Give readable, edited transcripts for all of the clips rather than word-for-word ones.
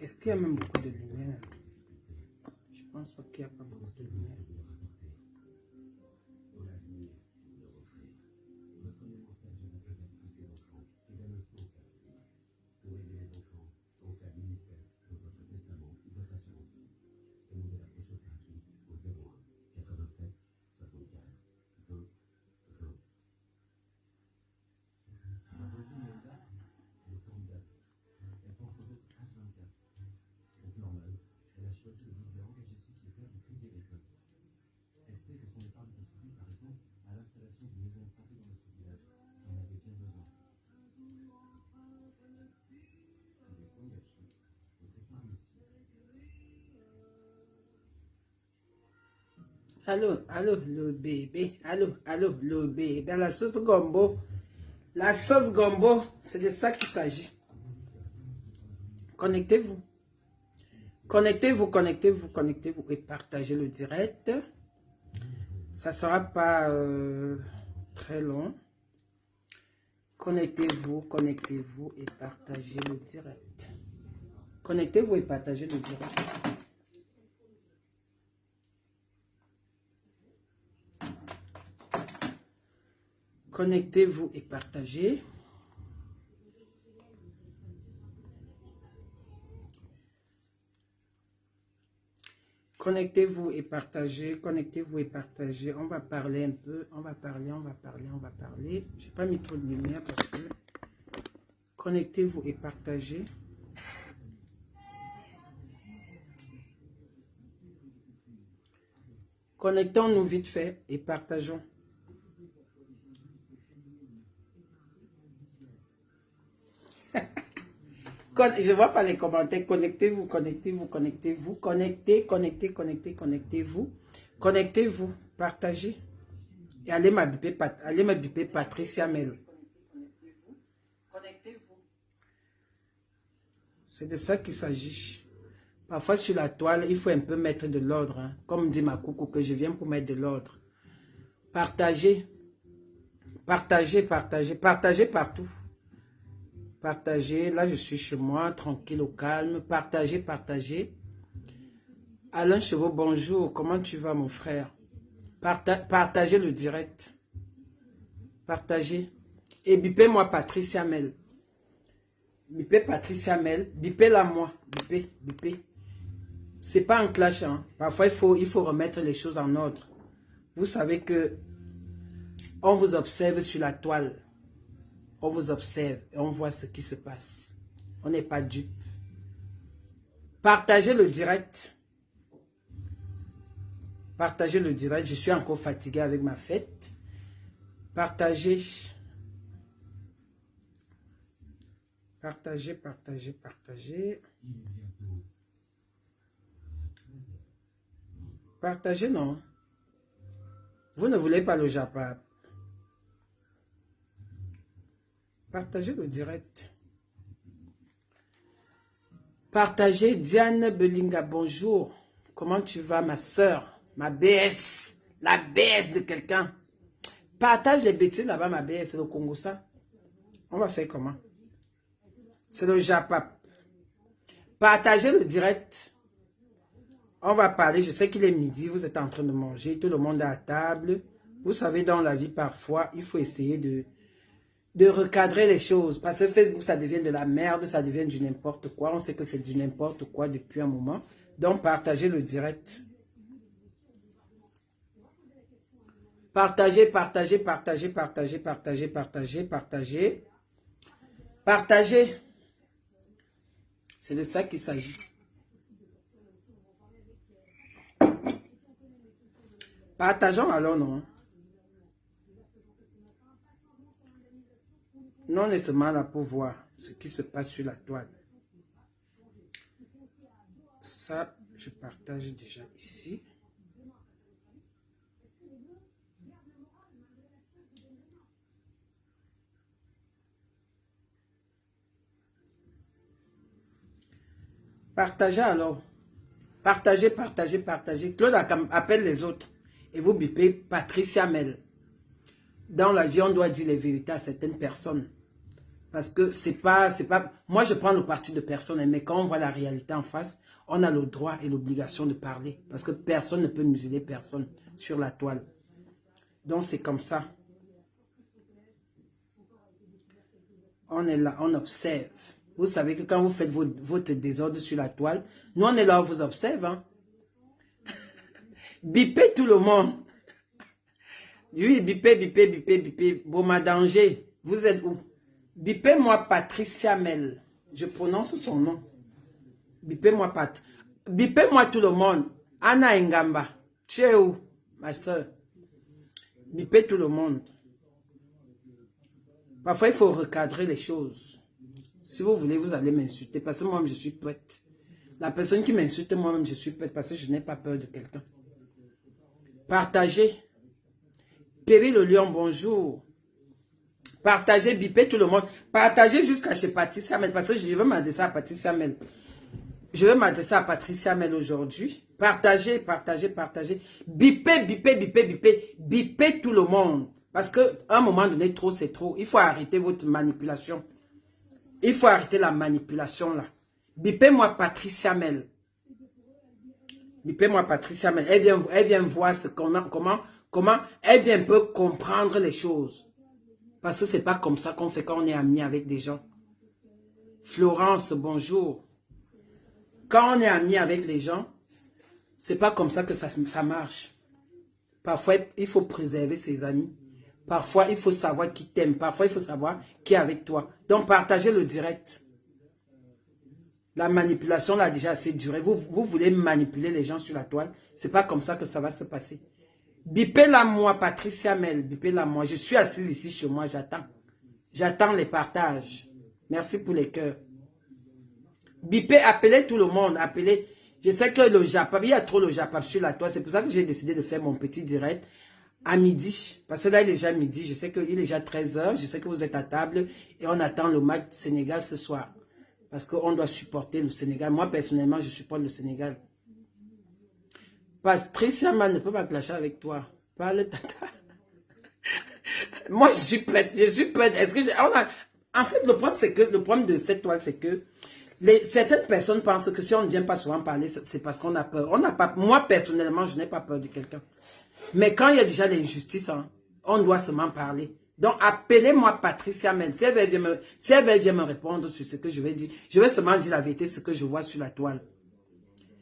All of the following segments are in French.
Est-ce qu'il y a même beaucoup de lumière? Je pense pas qu'il n'y a pas beaucoup de lumière. Allô, allô, le bébé. Allô, allô, le bébé. La sauce gombo. La sauce gombo, c'est de ça qu'il s'agit. Connectez-vous. Connectez-vous, connectez-vous, connectez-vous et partagez le direct. Ça ne sera pas très long. Connectez-vous, connectez-vous et partagez le direct. Connectez-vous et partagez le direct. Connectez-vous et partagez. Connectez-vous et partagez. Connectez-vous et partagez. On va parler un peu. On va parler, on va parler, on va parler. Je n'ai pas mis trop de lumière parce que... Connectez-vous et partagez. Connectons-nous vite fait et partageons. Je vois pas les commentaires. Connectez-vous, connectez-vous, connectez-vous, connectez, connectez, connectez, connectez-vous, connectez-vous, partagez. Et allez m'habiter Patricia Mel. Connectez-vous. C'est de ça qu'il s'agit. Parfois sur la toile, il faut un peu mettre de l'ordre. Hein. Comme dit ma coucou que je viens pour mettre de l'ordre. Partagez. Partagez, partagez, partagez partout. Partagez, là je suis chez moi, tranquille, au calme. Partagez, partagez. Alain Chevaux, bonjour. Comment tu vas mon frère? Partagez le direct. Partagez. Et bipez-moi Patricia Mel. Bipez Patricia Mel. Bipez-la moi. Bipez, bipez. C'est pas un clash. Hein. Parfois il faut remettre les choses en ordre. Vous savez que on vous observe sur la toile. On vous observe et on voit ce qui se passe. On n'est pas dupe. Partagez le direct. Partagez le direct. Je suis encore fatigué avec ma fête. Partagez. Partagez, partagez, partagez. Partagez, non. Vous ne voulez pas le Japon. Partagez le direct. Partagez. Diane Belinga, bonjour. Comment tu vas, ma soeur? Ma BS. La BS de quelqu'un. Partage les bêtises là-bas, ma BS. C'est le Congo, ça. On va faire comment? C'est le Japon. Partagez le direct. On va parler. Je sais qu'il est midi. Vous êtes en train de manger. Tout le monde est à table. Vous savez, dans la vie, parfois, il faut essayer de recadrer les choses. Parce que Facebook, ça devient de la merde, ça devient du n'importe quoi. On sait que c'est du n'importe quoi depuis un moment. Donc, partagez le direct. Partagez, partagez, partagez, partagez, partagez, partagez, partagez. Partagez. C'est de ça qu'il s'agit. Partageons alors, non? Non nécessairement là pour voir ce qui se passe sur la toile. Ça, je partage déjà ici. Partagez alors. Partagez, partagez, partagez. Claude appelle les autres. Et vous bipez Patricia Mel. Dans la vie, on doit dire les vérités à certaines personnes. Parce que c'est pas... Moi, je prends le parti de personne, mais quand on voit la réalité en face, on a le droit et l'obligation de parler. Parce que personne ne peut museler personne sur la toile. Donc, c'est comme ça. On est là, on observe. Vous savez que quand vous faites votre désordre sur la toile, nous, on est là, on vous observe. Hein? Bipez tout le monde. Oui, bipez. Boma danger. Vous êtes où? Bipez-moi Patricia Mel. Je prononce son nom. Bipez-moi Pat. Bipez-moi tout le monde. Anna Ngamba. Tu es où, ma soeur? Bipez tout le monde. Parfois, il faut recadrer les choses. Si vous voulez, vous allez m'insulter. Parce que moi-même, je suis prête. La personne qui m'insulte, moi-même, je suis prête. Parce que je n'ai pas peur de quelqu'un. Partagez. Péri le lion, bonjour. Partagez, bipez tout le monde. Partagez jusqu'à chez Patricia Mel. Parce que je veux m'adresser à Patricia Mel. Je vais m'adresser à Patricia Mel aujourd'hui. Partagez. Bipez. Bipez tout le monde. Parce qu'à un moment donné, trop, c'est trop. Il faut arrêter votre manipulation. Il faut arrêter la manipulation là. Bipez-moi Patricia Mel. Bipez-moi Patricia Mel. Elle vient voir comment elle vient un peu comprendre les choses. Parce que c'est pas comme ça qu'on fait quand on est amis avec des gens. Florence, bonjour. Quand on est amis avec les gens, c'est pas comme ça que ça marche. Parfois, il faut préserver ses amis. Parfois, il faut savoir qui t'aime. Parfois, il faut savoir qui est avec toi. Donc, partagez le direct. La manipulation là, a déjà assez duré. Vous voulez manipuler les gens sur la toile. C'est pas comme ça que ça va se passer. Bipez-la moi, Patricia Mel. Bipez-la moi. Je suis assise ici chez moi, j'attends. J'attends les partages. Merci pour les cœurs. Bipez, appelez tout le monde. Appelez. Je sais que le Japap, il y a trop le Japap sur la toile. C'est pour ça que j'ai décidé de faire mon petit direct à midi. Parce que là, il est déjà midi. Je sais qu'il est déjà 13 h. Je sais que vous êtes à table et on attend le match Sénégal ce soir. Parce qu'on doit supporter le Sénégal. Moi, personnellement, je supporte le Sénégal. Patricia Mel ne peut pas clasher avec toi. Parle, tata. Moi, je suis prête. Est-ce que en fait, le problème de cette toile, c'est que certaines personnes pensent que si on ne vient pas souvent parler, c'est parce qu'on a peur. Moi, personnellement, je n'ai pas peur de quelqu'un. Mais quand il y a déjà l'injustice, hein, on doit seulement parler. Donc, appelez-moi Patricia Mel. Si elle vient me répondre sur ce que je vais dire, je vais seulement dire la vérité, ce que je vois sur la toile.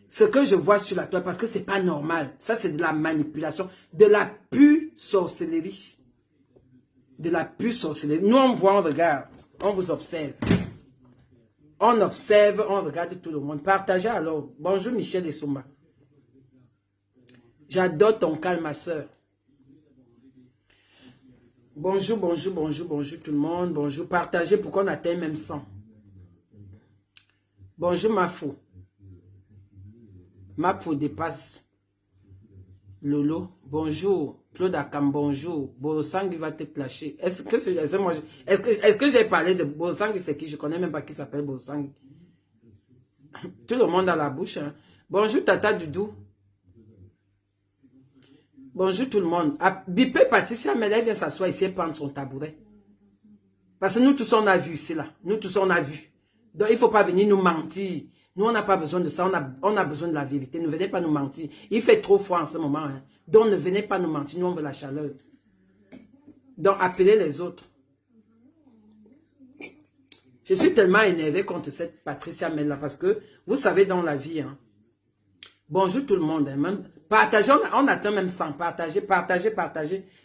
Ce que je vois sur la toile, parce que c'est pas normal. Ça, c'est de la manipulation, de la pure sorcellerie. De la pure sorcellerie. Nous, on voit, on regarde, on vous observe. On observe, on regarde tout le monde. Partagez alors. Bonjour Michel et Soumba. J'adore ton calme, ma soeur. Bonjour tout le monde. Bonjour. Partagez pour qu'on atteigne même 100. Bonjour Mafou. Mafou dépasse. Lolo, bonjour. Claude Akam, bonjour. Borosang va te clasher. Est-ce que j'ai parlé de Borosang, c'est qui? Je connais même pas qui s'appelle Borosang. Tout le monde a la bouche. Hein. Bonjour Tata Doudou. Bonjour tout le monde. Bipé Patricia Mel, elle vient s'asseoir ici et prendre son tabouret. Parce que nous tous on a vu ici là. Nous tous on a vu. Donc il ne faut pas venir nous mentir. Nous on n'a pas besoin de ça. On a besoin de la vérité. Ne venez pas nous mentir. Il fait trop froid en ce moment. Hein. Donc ne venez pas nous mentir. Nous on veut la chaleur. Donc appelez les autres. Je suis tellement énervé contre cette Patricia Mel là. Parce que vous savez dans la vie. Hein, bonjour tout le monde. Hein, partagez, on atteint même 100. Partagez.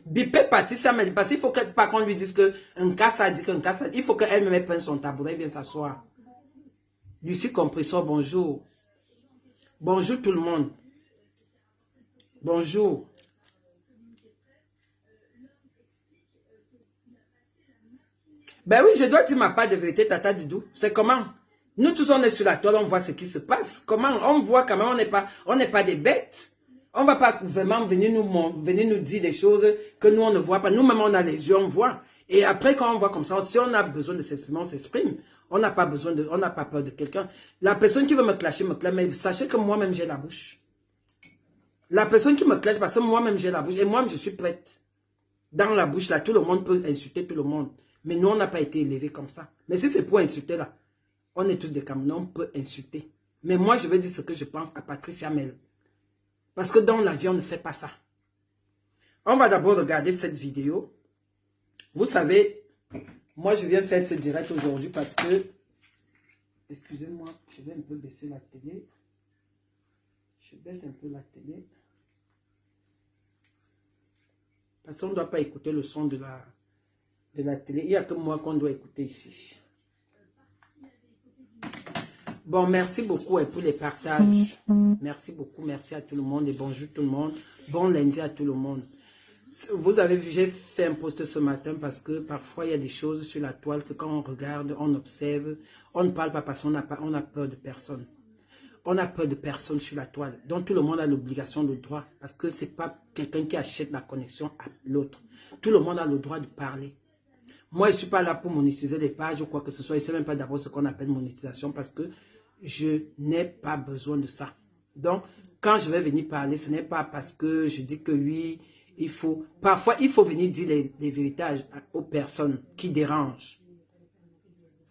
Bipez Patricia Mel. Parce qu'il faut pas qu'on lui dise qu'un cas ça dit qu'un cas ça dit. Il faut qu'elle-même prenne son tabouret et vienne s'asseoir. Lucie Compressor, bonjour. Bonjour tout le monde. Bonjour. Ben oui, je dois dire ma part de vérité, Tata Doudou. C'est comment? Nous tous, on est sur la toile, on voit ce qui se passe. Comment? On voit quand même, on n'est pas des bêtes. On ne va pas vraiment venir nous dire des choses que nous, on ne voit pas. Nous-mêmes, on a les yeux, on voit. Et après, quand on voit comme ça, si on a besoin de s'exprimer, on s'exprime. On n'a pas peur de quelqu'un. La personne qui veut me clasher, mais sachez que moi-même, j'ai la bouche. La personne qui me clash, parce que moi-même, j'ai la bouche. Et moi-même, je suis prête. Dans la bouche, là, tout le monde peut insulter tout le monde. Mais nous, on n'a pas été élevés comme ça. Mais si c'est pour insulter là, on est tous des Camerounais, on peut insulter. Mais moi, je vais dire ce que je pense à Patricia Mel. Parce que dans la vie, on ne fait pas ça. On va d'abord regarder cette vidéo. Vous savez, moi, je viens faire ce direct aujourd'hui parce que... Excusez-moi, je vais un peu baisser la télé. Je baisse un peu la télé. Parce qu'on ne doit pas écouter le son de la télé. Il n'y a que moi qu'on doit écouter ici. Bon, merci beaucoup pour les partages. Merci beaucoup, merci à tout le monde et bonjour tout le monde. Bon lundi à tout le monde. Vous avez vu, j'ai fait un post ce matin parce que parfois il y a des choses sur la toile que quand on regarde, on observe, on ne parle pas parce qu'on a peur de personne. On a peur de personne sur la toile. Donc tout le monde a l'obligation, le droit, parce que ce n'est pas quelqu'un qui achète la connexion à l'autre. Tout le monde a le droit de parler. Moi, je ne suis pas là pour monétiser les pages ou quoi que ce soit. Je ne sais même pas d'abord ce qu'on appelle monétisation parce que je n'ai pas besoin de ça. Donc, quand je vais venir parler, ce n'est pas parce que je dis que oui, il faut... Parfois, il faut venir dire les vérités aux personnes qui dérangent.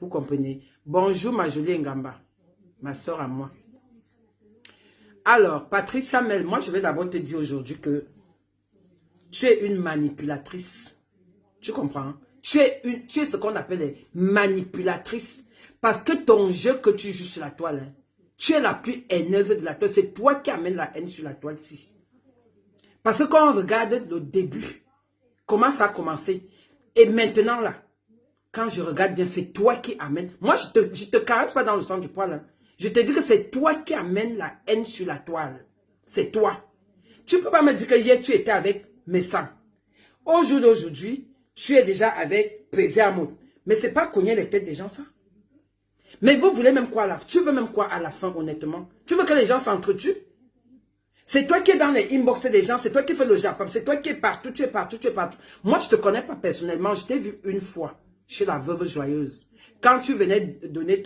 Vous comprenez? Bonjour, ma jolie Ngamba, ma soeur à moi. Alors, Patricia Mel, moi, je vais d'abord te dire aujourd'hui que tu es une manipulatrice. Tu comprends? Tu es ce qu'on appelle les manipulatrices. Parce que ton jeu que tu joues sur la toile, hein, tu es la plus haineuse de la toile. C'est toi qui amènes la haine sur la toile-ci. Parce que quand on regarde le début, comment ça a commencé, et maintenant là, quand je regarde bien, c'est toi qui amènes. Moi, je te caresse pas dans le sens du poil. Hein. Je te dis que c'est toi qui amènes la haine sur la toile. C'est toi. Tu ne peux pas me dire que hier, tu étais avec mes sangs. Au jour d'aujourd'hui, tu es déjà avec Président Amout. Mais ce n'est pas cogner les têtes des gens, ça. Mais vous voulez même quoi là? Tu veux même quoi à la fin, honnêtement? Tu veux que les gens s'entretuent? C'est toi qui es dans les inbox des gens, c'est toi qui fais le Japon, c'est toi qui es partout, tu es partout, tu es partout. Moi, je ne te connais pas personnellement, je t'ai vu une fois chez la Veuve Joyeuse. Quand tu venais donner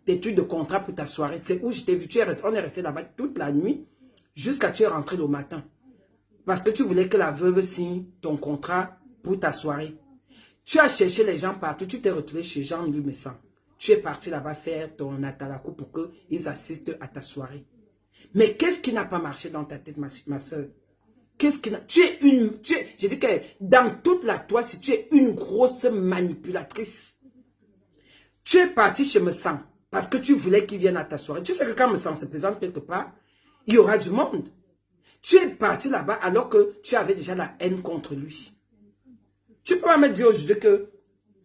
tes trucs de contrat pour ta soirée, c'est où je t'ai vu. On est resté là-bas toute la nuit jusqu'à ce que tu es rentré le matin. Parce que tu voulais que la veuve signe ton contrat pour ta soirée. Tu as cherché les gens partout, tu t'es retrouvé chez Jean-Louis Messan. Tu es parti là-bas faire ton atalakou pour qu'ils assistent à ta soirée. Mais qu'est-ce qui n'a pas marché dans ta tête, ma soeur? Qu'est-ce qui n'a... Je dis que dans toute la toile, si tu es une grosse manipulatrice, tu es parti chez Messan parce que tu voulais qu'il vienne à ta soirée. Tu sais que quand Messan se présente quelque part, il y aura du monde. Tu es parti là-bas alors que tu avais déjà la haine contre lui. Tu peux pas me dire aujourd'hui que,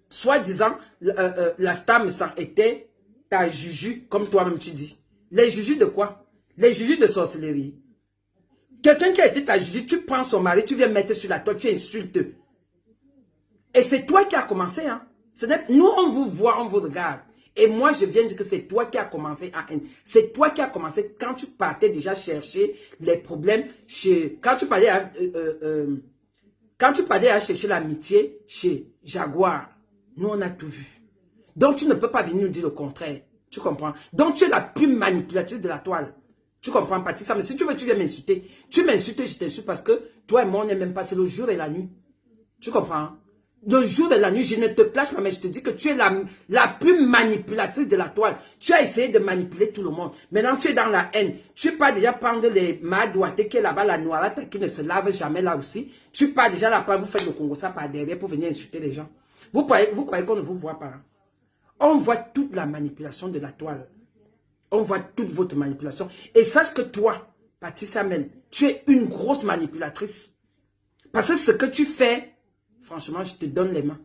soi-disant, la star Messan était ta juju, comme toi-même tu dis. Les jujus de quoi? Les jujus de sorcellerie. Quelqu'un qui a été ta juju, tu prends son mari, tu viens mettre sur la toile, tu insultes. Et c'est toi qui as commencé. Hein? Nous, on vous voit, on vous regarde. Et moi, je viens dire que c'est toi qui as commencé à haine. C'est toi qui as commencé quand tu partais déjà chercher les problèmes chez... Quand tu parlais à chercher l'amitié chez Jaguar, nous, on a tout vu. Donc, tu ne peux pas venir nous dire le contraire. Tu comprends? Donc, tu es la plus manipulatrice de la toile. Tu comprends, Patricia? Mais si tu veux, tu viens m'insulter. Tu m'insultes, je t'insulte parce que toi et moi, on n'est même pas. C'est le jour et la nuit. Tu comprends? Le jour et la nuit, je ne te clash pas, mais je te dis que tu es la plus manipulatrice de la toile. Tu as essayé de manipuler tout le monde. Maintenant, tu es dans la haine. Tu pars déjà prendre les madouatés qui est là-bas, la noirate qui ne se lave jamais là aussi. Tu pars déjà là-bas, vous faites le Congo ça par derrière pour venir insulter les gens. Vous croyez qu'on ne vous voit pas? Hein? On voit toute la manipulation de la toile. On voit toute votre manipulation. Et sache que toi, Patricia Mel, tu es une grosse manipulatrice. Parce que ce que tu fais, franchement, je te donne les mains.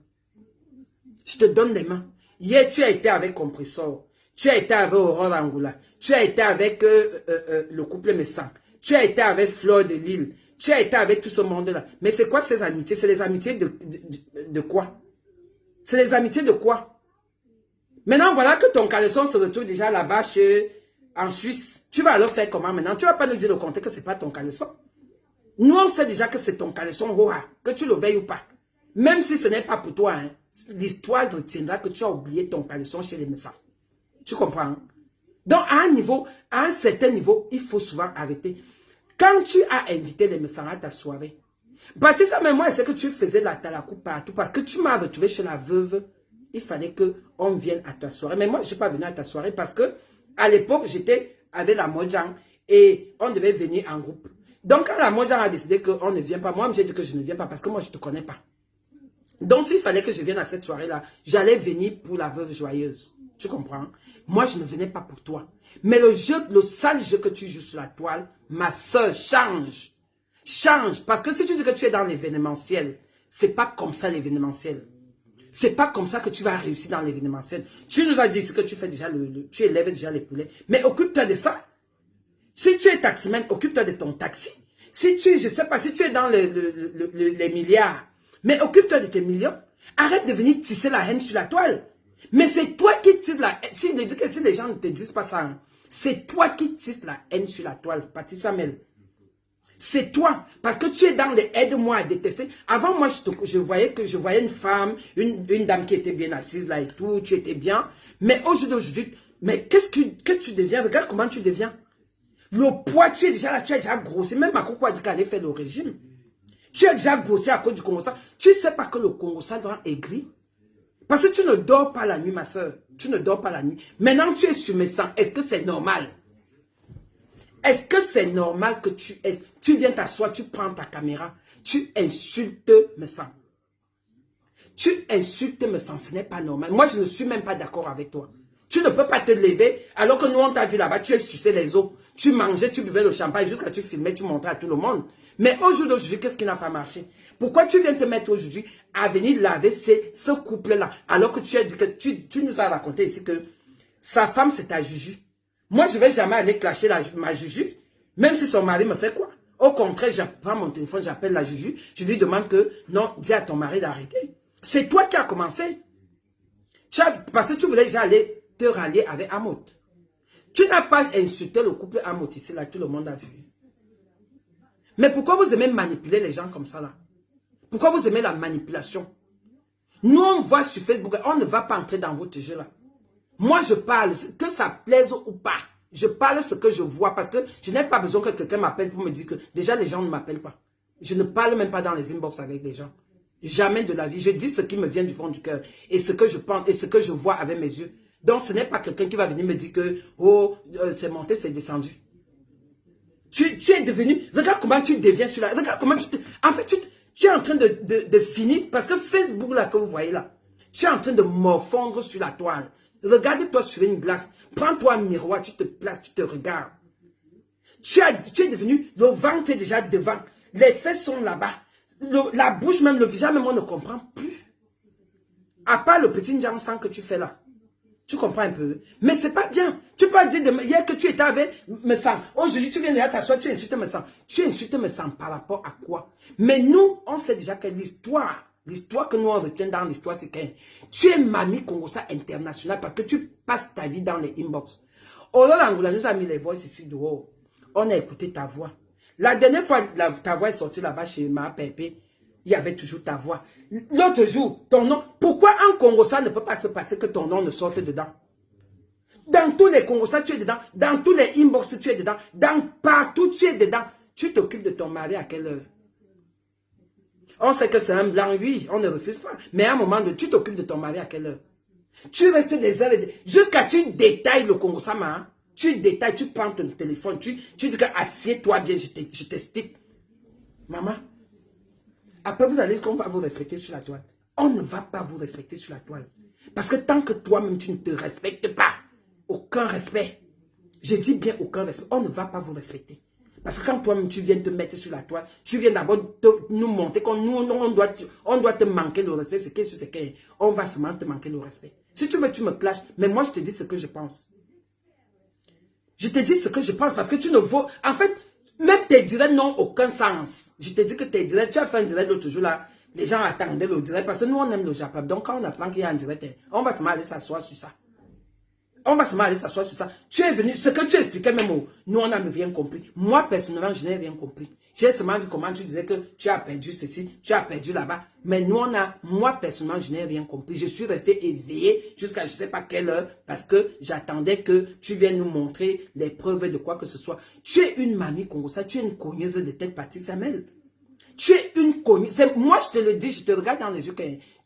Je te donne les mains. Hier, tu as été avec Compressor. Tu as été avec Aurore Angoula. Tu as été avec le couple Messan. Tu as été avec Fleur de Lille. Tu as été avec tout ce monde-là. Mais c'est quoi ces amitiés? C'est les amitiés de quoi? C'est les amitiés de quoi? Maintenant, voilà que ton caleçon se retrouve déjà là-bas en Suisse. Tu vas alors faire comment maintenant? Tu ne vas pas nous dire le contraire que ce n'est pas ton caleçon. Nous, on sait déjà que c'est ton caleçon, que tu le veuilles ou pas. Même si ce n'est pas pour toi, hein, l'histoire retiendra que tu as oublié ton caleçon chez les Messans. Tu comprends? Hein? Donc, à un certain niveau, il faut souvent arrêter. Quand tu as invité les Messans à ta soirée, Baptiste, mais moi, c'est que tu faisais la talakou partout parce que tu m'as retrouvé chez la veuve. Il fallait qu'on vienne à ta soirée. Mais moi, je ne suis pas venu à ta soirée parce que à l'époque, j'étais avec la Mojang et on devait venir en groupe. Donc, quand la Mojang a décidé qu'on ne vient pas, moi, j'ai dit que je ne viens pas parce que moi, je ne te connais pas. Donc, s'il fallait que je vienne à cette soirée-là, j'allais venir pour la veuve joyeuse. Tu comprends? Moi, je ne venais pas pour toi. Mais le jeu, le sale jeu que tu joues sur la toile, ma soeur, change. Change. Parce que si tu dis que tu es dans l'événementiel, c'est pas comme ça l'événementiel. C'est pas comme ça que tu vas réussir dans l'événementiel. Tu nous as dit ce que tu fais déjà, tu élèves déjà les poulets. Mais occupe-toi de ça. Si tu es taximan, occupe-toi de ton taxi. Si tu, je sais pas, si tu es dans les milliards, mais occupe-toi de tes millions. Arrête de venir tisser la haine sur la toile. Mais c'est toi qui tisses la haine. Si les gens ne te disent pas ça, hein, c'est toi qui tisses la haine sur la toile, Patrice Samuel. C'est toi. Parce que tu es dans les aide-moi à détester. Avant, moi, je voyais une femme, une dame qui était bien assise là et tout, tu étais bien. Mais aujourd'hui, mais qu'est-ce que tu deviens? Regarde comment tu deviens. Le poids, tu es déjà là, tu as déjà grossi. Même ma coco a dit qu'elle allait faire le régime. Tu as déjà grossi à cause du Congo. Tu ne sais pas que le Congo rend aigri. Parce que tu ne dors pas la nuit, ma soeur. Tu ne dors pas la nuit. Maintenant, tu es sur mes sangs. Est-ce que c'est normal? Est-ce que c'est normal que tu viens t'asseoir, tu prends ta caméra, tu insultes mes sangs? Tu insultes mes sangs, ce n'est pas normal. Moi, je ne suis même pas d'accord avec toi. Tu ne peux pas te lever alors que nous, on t'a vu là-bas, tu as sucé les os. Tu mangeais, tu buvais le champagne, jusqu'à tu filmais, tu montrais à tout le monde. Mais aujourd'hui, qu'est-ce qui n'a pas marché? Pourquoi tu viens te mettre aujourd'hui à venir laver ce couple-là alors que tu as dit que tu nous as raconté ici que sa femme, c'est ta Juju. Moi, je ne vais jamais aller clasher ma Juju, même si son mari me fait quoi. Au contraire, je prends mon téléphone, j'appelle la Juju, je lui demande que, non, dis à ton mari d'arrêter. C'est toi qui as commencé. Parce que tu voulais déjà aller te rallier avec Amot. Tu n'as pas insulté le couple Amot ici, là, tout le monde a vu. Mais pourquoi vous aimez manipuler les gens comme ça, là? Pourquoi vous aimez la manipulation? Nous, on voit sur Facebook, on ne va pas entrer dans votre jeu, là. Moi, je parle, que ça plaise ou pas. Je parle ce que je vois parce que je n'ai pas besoin que quelqu'un m'appelle pour me dire que déjà les gens ne m'appellent pas. Je ne parle même pas dans les inbox avec les gens. Jamais de la vie. Je dis ce qui me vient du fond du cœur et ce que je pense et ce que je vois avec mes yeux. Donc, ce n'est pas quelqu'un qui va venir me dire que oh, c'est monté, c'est descendu. Tu es devenu... Regarde comment tu deviens sur la... Regarde comment en fait, tu es en train de finir parce que Facebook, là, que vous voyez là, tu es en train de morfondre sur la toile. Regarde-toi sur une glace. Prends-toi un miroir, tu te places, tu te regardes. Tu es devenu, le ventre est déjà devant. Les fesses sont là-bas. La bouche même, le visage même, on ne comprend plus. À part le petit njang sang que tu fais là. Tu comprends un peu. Mais c'est pas bien. Tu peux dire hier que tu étais avec me sang. Aujourd'hui, tu viens déjà t'asseoir, tu insultes me sang. Tu insultes me sang par rapport à quoi? Mais nous, on sait déjà que l'histoire que nous on retient dans l'histoire, c'est que tu es mamie Congosa internationale parce que tu passes ta vie dans les inbox. Olola Angoula nous a mis les voix ici dehors. On a écouté ta voix. La dernière fois, ta voix est sortie là-bas chez ma Pépé. Il y avait toujours ta voix. L'autre jour, ton nom. Pourquoi en Congosa ne peut pas se passer que ton nom ne sorte dedans? Dans tous les Congosa, tu es dedans. Dans tous les inbox, tu es dedans. Dans partout, tu es dedans. Tu t'occupes de ton mari à quelle heure? On sait que c'est un blanc, oui, on ne refuse pas. Mais à un moment donné, tu t'occupes de ton mari à quelle heure? Tu restes des heures jusqu'à tu détailles le Congo Sama. Hein? Tu détailles, tu prends ton téléphone, tu dis que assieds-toi bien, je t'explique. Maman, après vous allez dire qu'on va vous respecter sur la toile. On ne va pas vous respecter sur la toile. Parce que tant que toi-même tu ne te respectes pas, aucun respect. Je dis bien aucun respect. On ne va pas vous respecter. Parce que quand toi-même tu viens te mettre sur la toile, tu viens d'abord nous montrer qu'on on doit te manquer le respect. C'est qu'est-ce que c'est qu'on va seulement te manquer le respect. Si tu veux, tu me clashes. Mais moi, je te dis ce que je pense. Je te dis ce que je pense parce que tu ne vaux... En fait, même tes directs n'ont aucun sens. Je te dis que tes directs, tu as fait un direct l'autre jour là, les gens attendaient le direct parce que nous, on aime le Japon. Donc, quand on apprend qu'il y a un direct, on va seulement aller s'asseoir sur ça. On va seulement aller s'asseoir sur ça. Tu es venu, ce que tu expliquais même, nous on n'a rien compris. Moi, personnellement, je n'ai rien compris. J'ai seulement vu comment tu disais que tu as perdu ceci, tu as perdu là-bas. Mais nous, moi, personnellement, je n'ai rien compris. Je suis resté éveillé jusqu'à je ne sais pas quelle heure parce que j'attendais que tu viennes nous montrer les preuves de quoi que ce soit. Tu es une mamie congosa, tu es une cogneuse de tête Patrice Samuel. Tu es une cogneuse. Moi, je te le dis, je te regarde dans les yeux.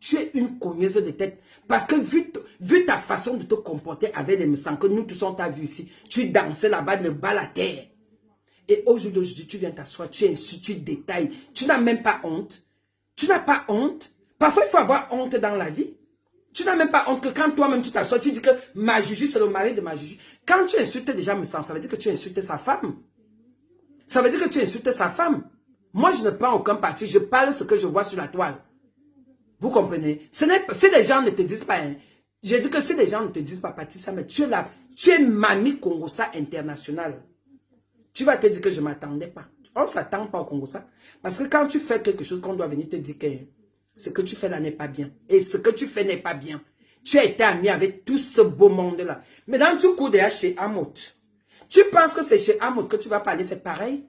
Tu es une cogneuse de tête. Parce que vu ta façon de te comporter avec les messants que nous tous on t'a vu ici, tu dansais là-bas, le bas la terre. Et aujourd'hui, tu viens t'asseoir, tu insultes, tu détailles. Tu n'as même pas honte. Tu n'as pas honte. Parfois, il faut avoir honte dans la vie. Tu n'as même pas honte que quand toi-même tu t'assois, tu dis que ma Juju, c'est le mari de ma Juju. Quand tu insultes déjà Messant, ça veut dire que tu insultes sa femme. Ça veut dire que tu insultes sa femme. Moi, je ne prends aucun parti. Je parle ce que je vois sur la toile. Vous comprenez? Si les gens ne te disent pas, hein, je dis que si les gens ne te disent pas, Patricia, mais tu es là, tu es Mamie Congossa internationale. Tu vas te dire que je ne m'attendais pas. On ne s'attend pas au Congossa. Parce que quand tu fais quelque chose qu'on doit venir te dire que ce que tu fais là n'est pas bien. Et ce que tu fais n'est pas bien. Tu as été ami avec tout ce beau monde-là. Maintenant, tu cours derrière chez Amout. Tu penses que c'est chez Amout que tu vas pas aller faire pareil?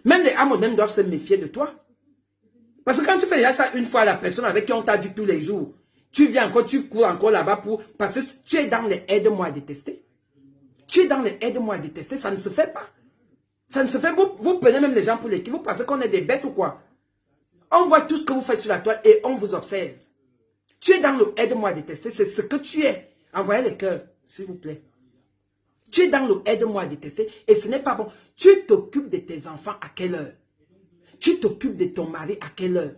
Même les Amout même doivent se méfier de toi. Parce que quand tu fais déjà ça une fois à la personne avec qui on t'a vu tous les jours, tu viens encore, tu cours encore là-bas pour... Parce que tu es dans les aide-moi à détester. Tu es dans les aide-moi à détester, ça ne se fait pas. Ça ne se fait pas. Vous prenez même les gens pour l'équipe, vous pensez qu'on est des bêtes ou quoi? On voit tout ce que vous faites sur la toile et on vous observe. Tu es dans le aide-moi à détester, c'est ce que tu es. Envoyez les cœurs, s'il vous plaît. Tu es dans le aide-moi à détester et ce n'est pas bon. Tu t'occupes de tes enfants à quelle heure? Tu t'occupes de ton mari à quelle heure?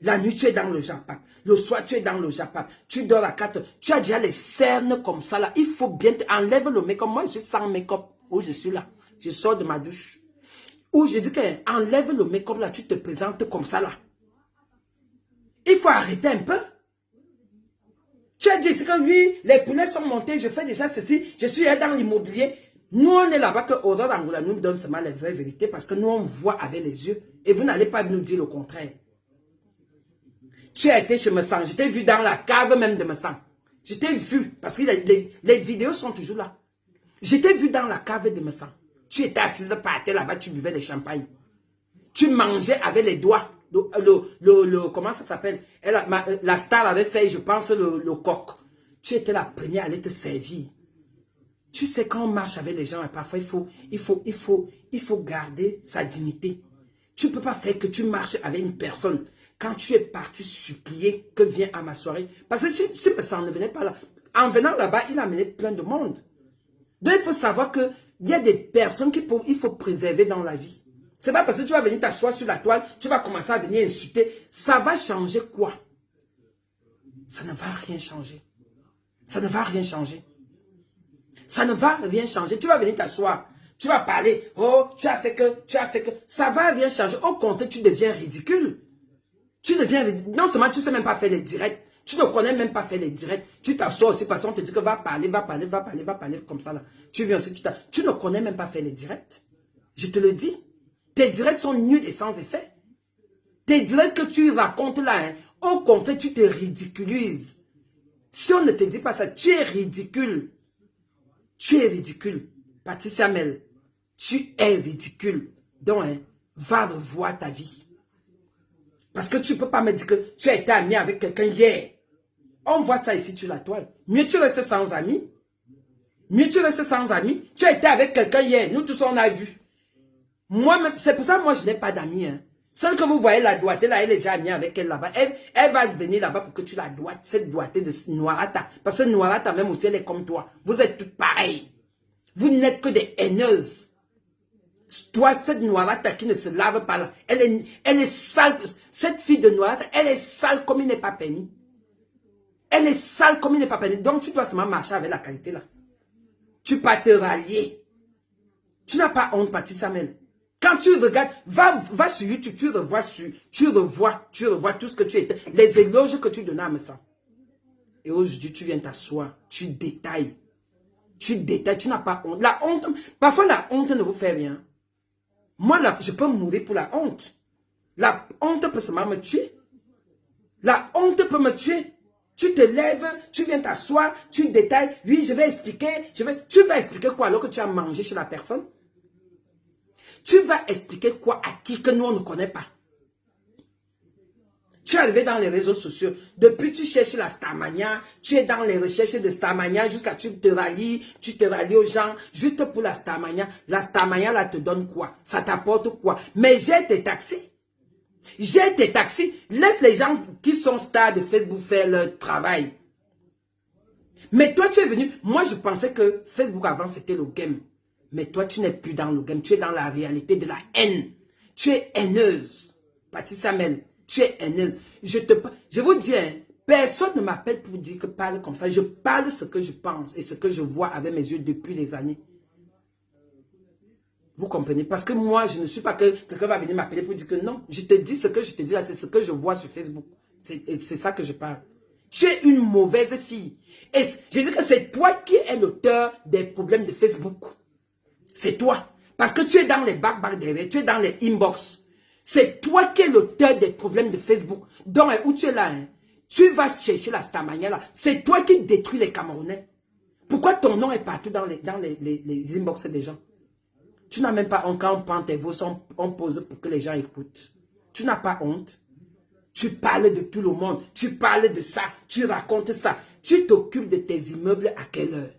La nuit, tu es dans le Japap. Le soir, tu es dans le Japap. Tu dors à 4 heures. Tu as déjà les cernes comme ça là. Il faut bien enlève le make-up. Moi, je suis sans make-up. Où je suis là. Je sors de ma douche. Où je dis que enlève le make-up là. Tu te présentes comme ça là. Il faut arrêter un peu. Tu as dit que oui, les poulets sont montés. Je fais déjà ceci. Je suis dans l'immobilier. Nous, on est là-bas que Aurore Angoula nous donne seulement les vraies vérités parce que nous, on voit avec les yeux. Et vous n'allez pas nous dire le contraire. Tu as été chez Messang. Je t'ai vu dans la cave même de Messang. Je t'ai vu parce que les vidéos sont toujours là. Je t'ai vu dans la cave de Messang. Tu étais assise par terre là-bas, tu buvais des champagnes. Tu mangeais avec les doigts. Comment ça s'appelle? La star avait fait, je pense, le coq. Tu étais la première à aller te servir. Tu sais, quand on marche avec les gens, parfois, il faut garder sa dignité. Tu ne peux pas faire que tu marches avec une personne. Quand tu es parti supplier que viens à ma soirée. Parce que si ça ne venait pas là. En venant là-bas, il a amené plein de monde. Donc, il faut savoir qu'il y a des personnes qu'il faut préserver dans la vie. C'est pas parce que tu vas venir t'asseoir sur la toile, tu vas commencer à venir insulter. Ça va changer quoi? Ça ne va rien changer. Ça ne va rien changer. Ça ne va rien changer. Tu vas venir t'asseoir. Tu vas parler. Oh, tu as fait que. Ça ne va rien changer. Au contraire, tu deviens ridicule. Tu deviens ridicule. Non seulement tu ne sais même pas faire les directs. Tu ne connais même pas faire les directs. Tu t'assois aussi parce qu'on te dit que va parler comme ça là. Tu viens aussi, tu ne connais même pas faire les directs. Je te le dis. Tes directs sont nuls et sans effet. Tes directs que tu racontes là, hein, au contraire, tu te ridiculises. Si on ne te dit pas ça, tu es ridicule. Tu es ridicule. Patricia Mel, tu es ridicule. Donc, hein, va revoir ta vie. Parce que tu ne peux pas me dire que tu as été ami avec quelqu'un hier. On voit ça ici sur la toile. Mieux tu restes sans amis. Mieux tu restes sans amis. Tu as été avec quelqu'un hier. Nous tous on a vu. Moi, c'est pour ça que moi je n'ai pas d'amis. Hein. Celle que vous voyez la doigtée là, elle est déjà amie avec elle là-bas. Elle va venir là-bas pour que tu la doites. Cette doigtée de Noirata. Parce que Noirata même aussi elle est comme toi. Vous êtes toutes pareilles. Vous n'êtes que des haineuses. Toi, cette Noirata qui ne se lave pas là, elle est sale. Cette fille de Noirata, elle est sale comme il n'est pas permis. Elle est sale comme il n'est pas permis. Donc tu dois seulement marcher avec la qualité là. Tu vas te rallier. Tu n'as pas honte, Patricia Mel. Quand tu regardes, va sur YouTube, tu revois tout ce que tu étais, les éloges que tu donnais à Messang. Et aujourd'hui, tu viens t'asseoir, tu détailles, tu n'as pas honte. La honte, parfois la honte ne vous fait rien. Moi, je peux mourir pour la honte. La honte peut seulement me tuer. La honte peut me tuer. Tu te lèves, tu viens t'asseoir, tu détailles. Oui, je vais expliquer. Tu vas expliquer quoi alors que tu as mangé chez la personne? Tu vas expliquer quoi à qui que nous on ne connaît pas? Tu es arrivé dans les réseaux sociaux. Depuis tu cherches la Starmania. Tu es dans les recherches de Starmania jusqu'à tu te rallies aux gens juste pour la Starmania. La Starmania là te donne quoi? Ça t'apporte quoi? Mais j'ai été taxé. J'ai tes taxis. Laisse les gens qui sont stars de Facebook faire leur travail. Mais toi, tu es venu. Moi, je pensais que Facebook avant, c'était le game. Mais toi, tu n'es plus dans le game. Tu es dans la réalité de la haine. Tu es haineuse. Patricia Mel, tu es haineuse. Je vous dis, hein, personne ne m'appelle pour dire que parle comme ça. Je parle ce que je pense et ce que je vois avec mes yeux depuis les années. Vous comprenez? Parce que moi, je ne suis pas que quelqu'un va venir m'appeler pour dire que non. Je te dis ce que je te dis là, c'est ce que je vois sur Facebook. C'est ça que je parle. Tu es une mauvaise fille. Et je dis que c'est toi qui es l'auteur des problèmes de Facebook. C'est toi. Parce que tu es dans les bacs derrière, tu es dans les inbox. C'est toi qui es l'auteur des problèmes de Facebook. Donc, où tu es là, hein, tu vas chercher la Starmania là. C'est toi qui détruis les Camerounais. Pourquoi ton nom est partout dans les inbox des gens? Tu n'as même pas honte quand on prend tes voix, on pose pour que les gens écoutent. Tu n'as pas honte. Tu parles de tout le monde. Tu parles de ça. Tu racontes ça. Tu t'occupes de tes immeubles à quelle heure?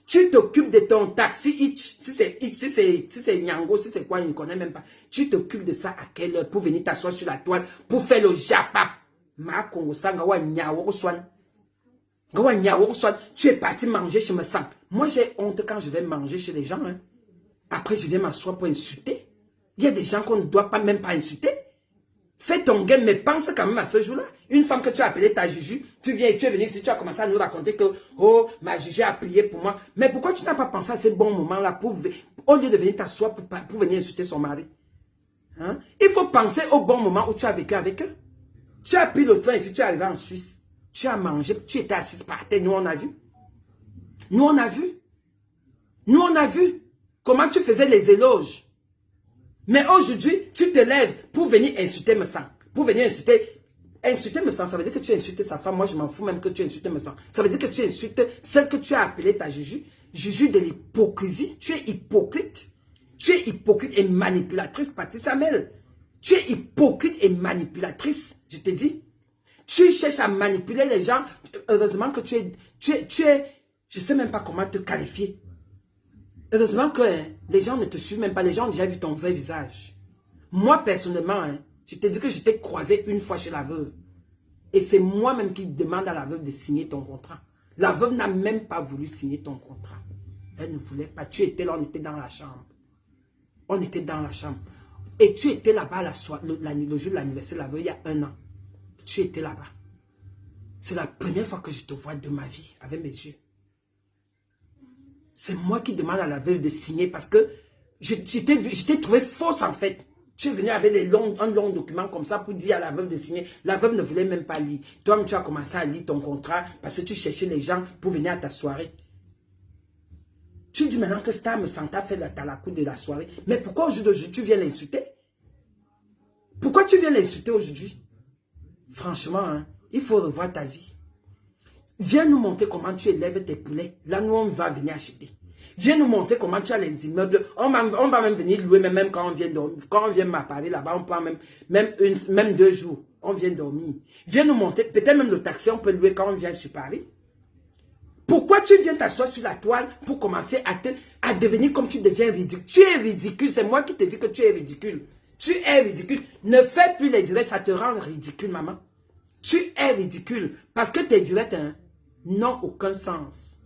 Tu t'occupes de ton taxi hitch. Si c'est Nyango, si c'est quoi, il ne connaît même pas. Tu t'occupes de ça à quelle heure pour venir t'asseoir sur la toile, pour faire le japap. Ma Congo Sanga wa Nyawo Swan. Tu es parti manger chez me sang. Moi, j'ai honte quand je vais manger chez les gens. Hein. Après, je viens m'asseoir pour insulter. Il y a des gens qu'on ne doit pas même pas insulter. Fais ton game, mais pense quand même à ce jour-là. Une femme que tu as appelée ta Juju, tu viens et tu es venu ici, tu as commencé à nous raconter que, oh, ma Juju a prié pour moi. Mais pourquoi tu n'as pas pensé à ces bons moments-là au lieu de venir t'asseoir pour venir insulter son mari? Hein? Il faut penser au bon moment où tu as vécu avec eux. Tu as pris le train ici, tu es arrivé en Suisse. Tu as mangé, tu étais assise par terre, nous on a vu. Nous on a vu. Nous on a vu comment tu faisais les éloges. Mais aujourd'hui, tu te lèves pour venir insulter me sang. Pour venir insulter me sang, ça veut dire que tu as insulté sa femme. Moi, je m'en fous même que tu as insulté me sang. Ça veut dire que tu insultes celle que tu as appelée ta Juju. Juju de l'hypocrisie. Tu es hypocrite. Tu es hypocrite et manipulatrice, Patricia Mel. Tu es hypocrite et manipulatrice, je te dis. Tu cherches à manipuler les gens. Heureusement que tu es, je ne sais même pas comment te qualifier. Heureusement que les gens ne te suivent même pas. Les gens ont déjà vu ton vrai visage. Moi, personnellement, hein, je te dis que je t'ai croisé une fois chez la veuve. Et c'est moi-même qui demande à la veuve de signer ton contrat. La veuve n'a même pas voulu signer ton contrat. Elle ne voulait pas. Tu étais là, on était dans la chambre. On était dans la chambre. Et tu étais là-bas le jour de l'anniversaire de la veuve, il y a 1 an. Tu étais là-bas. C'est la première fois que je te vois de ma vie, avec mes yeux. C'est moi qui demande à la veuve de signer parce que je t'ai trouvé fausse en fait. Tu es venu avec un long document comme ça pour dire à la veuve de signer. La veuve ne voulait même pas lire. Toi-même, tu as commencé à lire ton contrat parce que tu cherchais les gens pour venir à ta soirée. Tu dis maintenant que Star me Santa fait la talakou de la soirée. Mais pourquoi aujourd'hui tu viens l'insulter? Pourquoi tu viens l'insulter aujourd'hui? Franchement, hein, il faut revoir ta vie. Viens nous montrer comment tu élèves tes poulets. Là, nous, on va venir acheter. Viens nous montrer comment tu as les immeubles. On va même venir louer, même quand on vient dormir. Quand on vient m'appeler là-bas, on prend même 2 jours. On vient dormir. Viens nous montrer. Peut-être même le taxi, on peut louer quand on vient sur Paris. Pourquoi tu viens t'asseoir sur la toile pour commencer à devenir comme tu deviens ridicule? Tu es ridicule. C'est moi qui te dis que tu es ridicule. Tu es ridicule. Ne fais plus les directs, ça te rend ridicule, maman. Tu es ridicule. Parce que tes directs hein, n'ont aucun sens.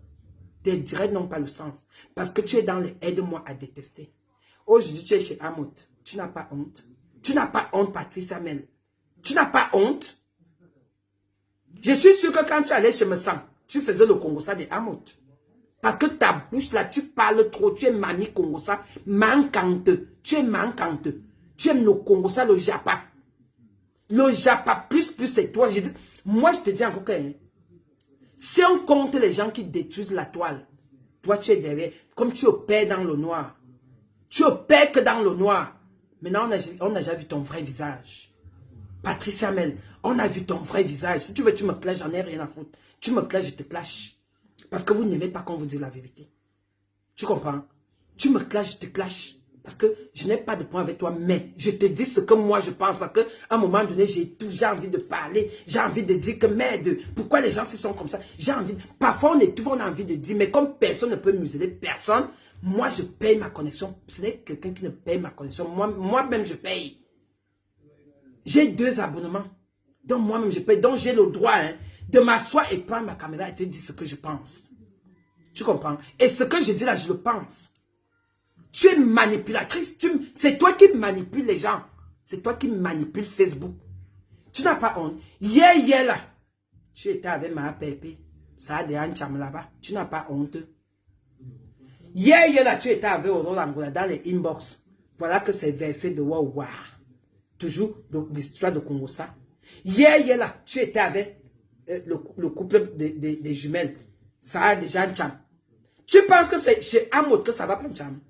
Tes directs n'ont pas le sens. Parce que tu es dans les aide-moi à détester. Aujourd'hui, tu es chez Amout. Tu n'as pas honte. Tu n'as pas honte, Patricia Mel. Tu n'as pas honte. Je suis sûr que quand tu allais chez Messang, tu faisais le Congossa de Amout. Parce que ta bouche là, tu parles trop. Tu es mamie Congossa manquante. Tu es manquante. Tu aimes le Congossa, le Japa. Le Japa plus c'est toi. Moi, je te dis encore que si on compte les gens qui détruisent la toile, toi, tu es derrière. Comme tu opères dans le noir. Tu opères que dans le noir. Maintenant, on a déjà vu ton vrai visage. Patricia Mel, on a vu ton vrai visage. Si tu veux, tu me clashes, j'en ai rien à foutre. Tu me clashes, je te clash. Parce que vous n'aimez pas qu'on vous dise la vérité. Tu comprends? Tu me clashes, je te clash. Parce que je n'ai pas de point avec toi, mais je te dis ce que moi je pense. Parce qu'à un moment donné, j'ai toujours envie de parler. J'ai envie de dire que merde, pourquoi les gens se sont comme ça? J'ai envie. Parfois, on a envie de dire, mais comme personne ne peut museler personne, moi je paye ma connexion. Ce n'est quelqu'un qui ne paye ma connexion. Moi-même, je paye. J'ai 2 abonnements. Donc moi-même, je paye. Donc j'ai le droit de m'asseoir et prendre ma caméra et te dire ce que je pense. Tu comprends? Et ce que je dis là, je le pense. Tu es manipulatrice. C'est toi qui manipules les gens. C'est toi qui manipules Facebook. Tu n'as pas honte. Hier là, tu étais avec ma pépé. Ça a des hancham là-bas. Tu n'as pas honte. Hier là, tu étais avec Oro Angola dans les inbox. Voilà que c'est versé de Wawa. Toujours l'histoire de Congo ça. Hier là, tu étais avec le couple des jumelles. Ça a déjà un cham. Tu penses que c'est chez Amot que ça va pas un cham?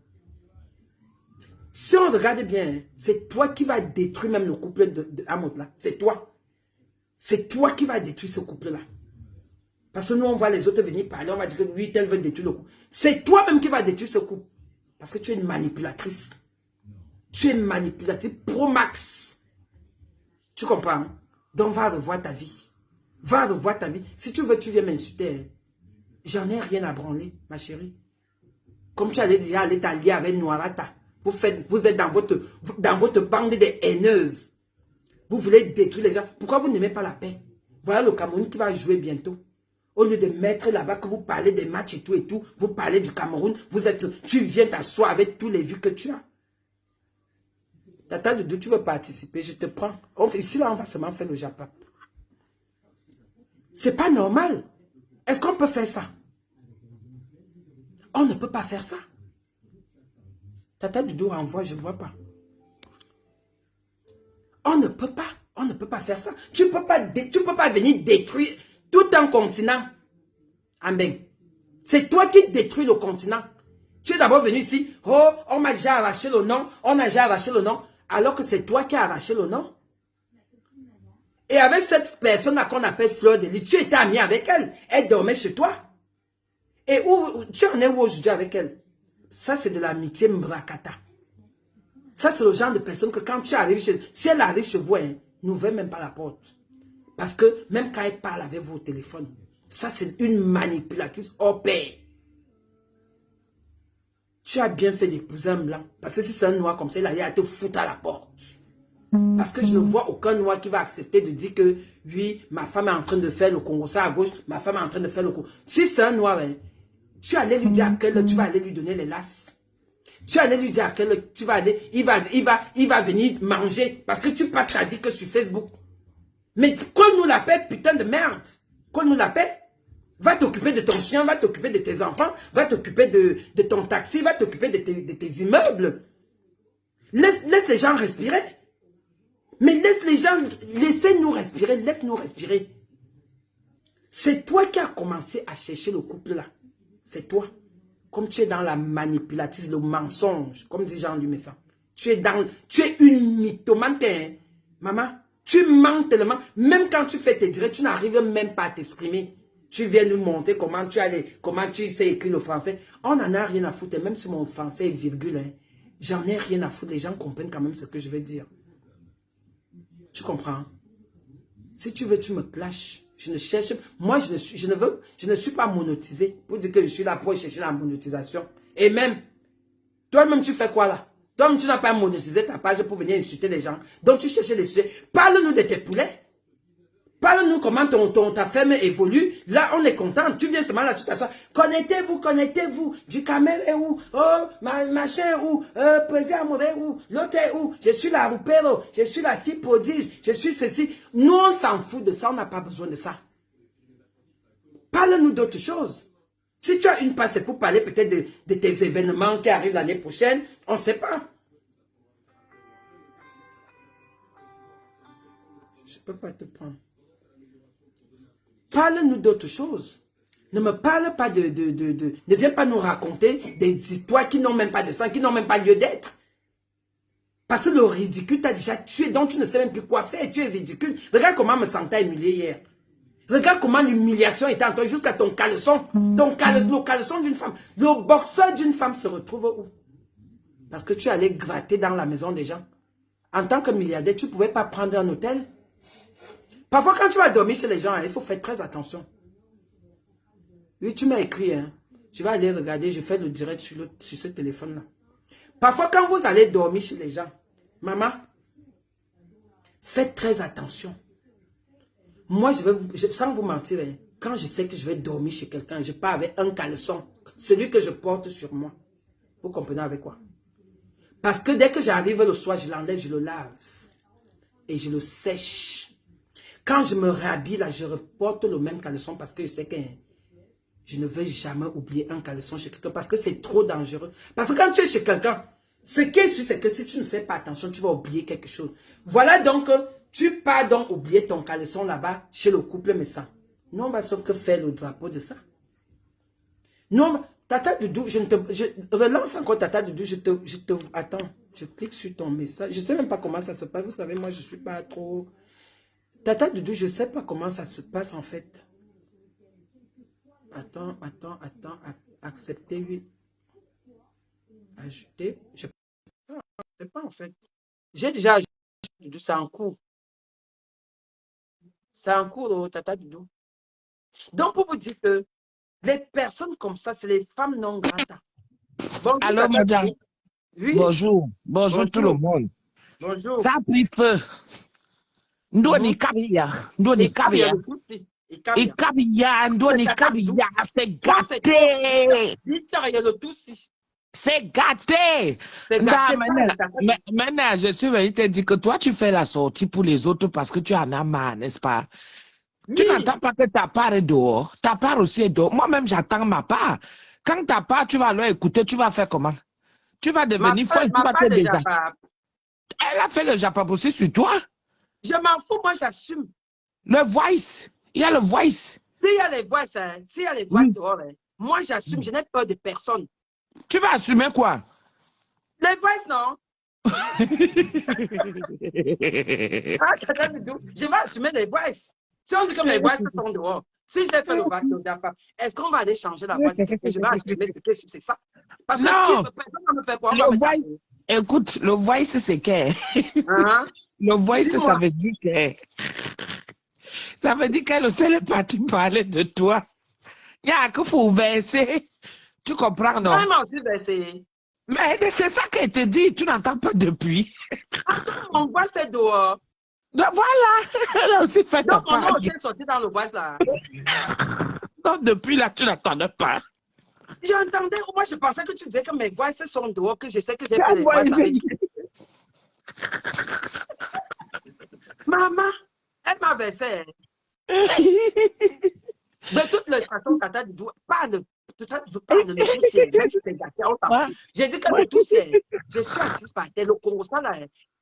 Si on regarde bien, c'est toi qui vas détruire même le couple de Amot là. C'est toi. C'est toi qui vas détruire ce couple là. Parce que nous, on voit les autres venir parler, on va dire que lui, tel veut détruire le couple. C'est toi-même qui vas détruire ce couple. Parce que tu es une manipulatrice. Tu es manipulatrice pro max. Tu comprends? Donc, va revoir ta vie. Va revoir ta vie. Si tu veux, tu viens m'insulter. J'en ai rien à branler, ma chérie. Comme tu allais déjà aller t'allier avec Noirata. Vous êtes dans votre bande de haineuses. Vous voulez détruire les gens. Pourquoi vous n'aimez pas la paix? Voilà le Cameroun qui va jouer bientôt. Au lieu de mettre là-bas que vous parlez des matchs et tout, vous parlez du Cameroun, tu viens t'asseoir avec tous les vues que tu as. Tata Doudou, tu veux participer, je te prends. Ici, là, on va seulement faire le Japon. C'est pas normal. Est-ce qu'on peut faire ça? On ne peut pas faire ça. Tata Doudou renvoie, je ne vois pas. On ne peut pas faire ça. Tu ne peux pas venir détruire tout un continent. Amen. C'est toi qui détruis le continent. Tu es d'abord venu ici. Oh, on m'a déjà arraché le nom. On a déjà arraché le nom. Alors que c'est toi qui as arraché le nom. Et avec cette personne-là qu'on appelle Fleur de Lys, tu étais ami avec elle. Elle dormait chez toi. Et où tu en es où aujourd'hui avec elle? Ça, c'est de l'amitié mbrakata. Ça, c'est le genre de personne que quand tu arrives chez... Si elle arrive chez vous, n'ouvrez même pas la porte. Parce que même quand elle parle avec vous au téléphone, ça, c'est une manipulatrice au pair. Tu as bien fait d'épouser un blanc. Parce que si c'est un noir comme ça, il a te foutre à la porte. Parce que je ne vois aucun noir qui va accepter de dire que, oui, ma femme est en train de faire le Congo, ça à gauche, ma femme est en train de faire le Congo. Si c'est un noir, tu allais lui dire à quelle heure tu vas aller lui donner les lasses. Tu allais lui dire à quelle heure tu vas aller, il va venir manger. Parce que tu passes ta vie que sur Facebook. Mais colle-nous la paix, putain de merde. Colle-nous la paix. Va t'occuper de ton chien, va t'occuper de tes enfants, va t'occuper de ton taxi, va t'occuper de tes immeubles. Laisse les gens respirer. Mais laisse les gens, laissez-nous respirer, laisse-nous respirer. C'est toi qui as commencé à chercher le couple là. C'est toi. Comme tu es dans la manipulatrice, le mensonge, comme dit Jean-Louis Messan. Tu es une mythomane, maman. Tu mens tellement. Même quand tu fais tes directs, tu n'arrives même pas à t'exprimer. Tu viens nous montrer comment tu sais écrire le français. On n'en a rien à foutre. Même si mon français est virgule, j'en ai rien à foutre. Les gens comprennent quand même ce que je veux dire. Tu comprends? Si tu veux, tu me clashes. Je ne cherche... Moi, je ne suis pas monétisé. Pour dire que je suis là pour chercher la monétisation. Et même, toi-même, tu fais quoi là? Toi-même, tu n'as pas monétisé ta page pour venir insulter les gens. Donc, tu cherches les sujets. Parle-nous de tes poulets. Parle-nous comment ta ferme évolue. Là, on est content. Tu viens seulement là, tu t'assois. Connectez-vous. Du camel est où? Oh, machin est où? Président Amoureux est où? L'autre est où? Je suis la roupero. Je suis la fille prodige. Je suis ceci. Nous, on s'en fout de ça. On n'a pas besoin de ça. Parle-nous d'autre chose. Si tu as une passe, c'est pour parler peut-être de tes événements qui arrivent l'année prochaine. On ne sait pas. Je ne peux pas te prendre. Parle-nous d'autre chose. Ne me parle pas ne viens pas nous raconter des histoires qui n'ont même pas de sens, qui n'ont même pas lieu d'être. Parce que le ridicule t'a déjà tué, donc tu ne sais même plus quoi faire, tu es ridicule. Regarde comment me sentais humilié hier. Regarde comment l'humiliation était en toi jusqu'à ton caleçon. Le caleçon d'une femme. Le boxeur d'une femme se retrouve où? Parce que tu allais gratter dans la maison des gens. En tant que milliardaire, tu ne pouvais pas prendre un hôtel. Parfois, quand tu vas dormir chez les gens, il faut faire très attention. Oui, tu m'as écrit. Je vais aller regarder, je fais le direct sur ce téléphone-là. Parfois, quand vous allez dormir chez les gens, maman, Faites très attention. Moi, sans vous mentir, hein, quand je sais que je vais dormir chez quelqu'un, je pars avec un caleçon, celui que je porte sur moi. Vous comprenez avec quoi? Parce que dès que j'arrive le soir, je l'enlève, je le lave. Et je le sèche. Quand je me rhabille, là, je reporte le même caleçon parce que je sais que je ne vais jamais oublier un caleçon chez quelqu'un parce que c'est trop dangereux. Parce que quand tu es chez quelqu'un, ce qui est sûr, c'est que si tu ne fais pas attention, tu vas oublier quelque chose. Voilà donc, tu pars donc oublier ton caleçon là-bas chez le couple médecin. Non, bah, sauf que faire le drapeau de ça. Non, Tata Doudou, je relance encore Tata Doudou, attends, je clique sur ton message. Je ne sais même pas comment ça se passe. Vous savez, moi, je ne suis pas trop... Tata Doudou, je ne sais pas comment ça se passe en fait. Attends, accepter, oui. Ajouter, je ne sais pas en fait. J'ai déjà ajouté Doudou, c'est en cours. C'est en cours, oh, Tata Doudou. Donc, pour vous dire que les personnes comme ça, c'est les femmes non gratas. Bonjour, Alors, madame. Oui. Bonjour. Bonjour tout le monde. Bonjour. Ça a pris feu. Ndoni kabia. Ndoni kabia. Ikabia. Ndoni kabia. C'est gâté. C'est gâté. Maintenant, je suis venu te dire que toi, tu fais la sortie pour les autres parce que tu en as marre, n'est-ce pas? Oui. Tu n'entends pas que ta part est dehors. Ta part aussi est dehors. Moi-même, j'attends ma part. Quand ta part, tu vas leur écouter, tu vas faire comment? Tu vas devenir folle, tu vas te déshabiller. Elle a fait le Japon aussi sur toi. Je m'en fous, moi j'assume. Le voice, il y a le voice. S'il y a les voices, s'il y a les voices dehors, moi j'assume, je n'ai peur de personne. Tu vas assumer quoi? Les voices, non? Je vais assumer les voices. Si on dit que mes voices sont dehors, si je fais le voice de Dafa, est-ce qu'on va aller changer la voix de quelqu'un? Je vais assumer ce que c'est ça. Parce que personne ne me fait quoi. Écoute, le voice, c'est que. Le voice, ça veut dire que. Ça veut dire qu'elle aussi est partie parler de toi. Il y a qu'il faut verser. Tu comprends, non? Vraiment, tu verser. Mais c'est ça qu'elle te dit. Tu n'entends pas depuis. Attends, mon voice est dehors. Donc voilà. Elle a aussi fait ta part. Donc, mon nom est sorti dans le voice là. Donc, depuis là, tu n'entendais pas. J'entendais, moi je pensais que tu disais que mes voix sont dehors, que je sais que j'ai fait les voix avec. Maman, elle m'a versé. De toutes les façons, Tata Doudou, parle. Tata Doudou parle de tout ciel. J'ai dit que le tout ciel, je suis assise par terre, le Congo, ça là.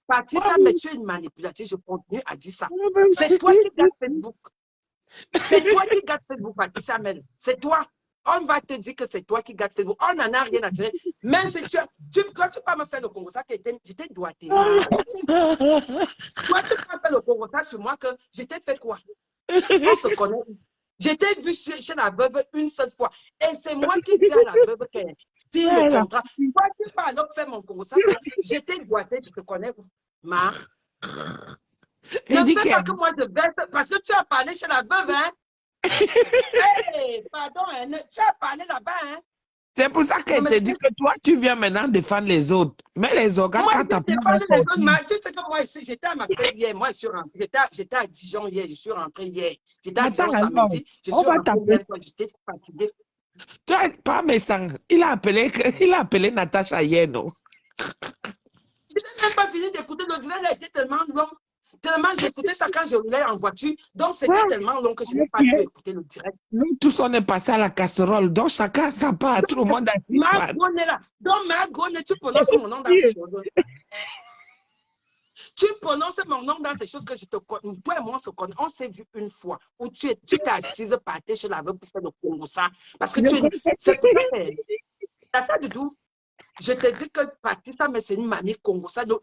Patricia, mais tu es une manipulatrice, je continue à dire ça. C'est toi qui gardes Facebook. C'est toi qui gardes Facebook, Patricia Mel. C'est toi. On va te dire que c'est toi qui gâtes Facebook. On n'en a rien à tirer. Même si tu peux pas me faire le Congo, ça, j'étais doigté. Toi, tu peux faire le Congo, ça sur moi, que j'étais fait quoi? On se connaît. J'étais vu chez la veuve une seule fois. Et c'est moi qui dis à la veuve qu'elle pire le contrat. Toi, tu peux alors faire mon Congo, ça. J'étais doigté, je te connais. Ma. Ne fais pas que moi je verse, parce que tu as parlé chez la veuve, hein? Hey, pardon, tu as parlé là-bas, hein? C'est pour ça qu'elle te dit que toi, tu viens maintenant défendre les autres. Mais les organes, moi, quand tu as les autres, tu sais que moi, j'étais à ma fête hier. Moi, je suis rentrée. J'étais à Dijon hier. Je suis rentrée hier. J'étais à Dijon samedi. Je suis rentrée hier. J'étais fatiguée. Tu n'es pas méchant. Il a appelé Natacha hier, non? Je n'ai même pas fini d'écouter. Le direct a été tellement long. Tellement j'écoutais ça quand je roulais en voiture. Donc, c'était tellement long que je n'ai pas pu écouter le direct. Nous tous, on est passé à la casserole. Donc, chacun sa part. Tout le monde a dit. Margone là. Donc, Margone, tu prononces mon nom dans tes choses. Tu prononces mon nom dans tes choses que je te connais. Toi et moi, on se connaît. On s'est vu une fois où tu t'es assise par terre chez la veuve pour faire le Congo ça. Parce que c'est pour ça que. Tata Doudou. Je te dis que Patricia, mais c'est une mamie Congo. Ça, le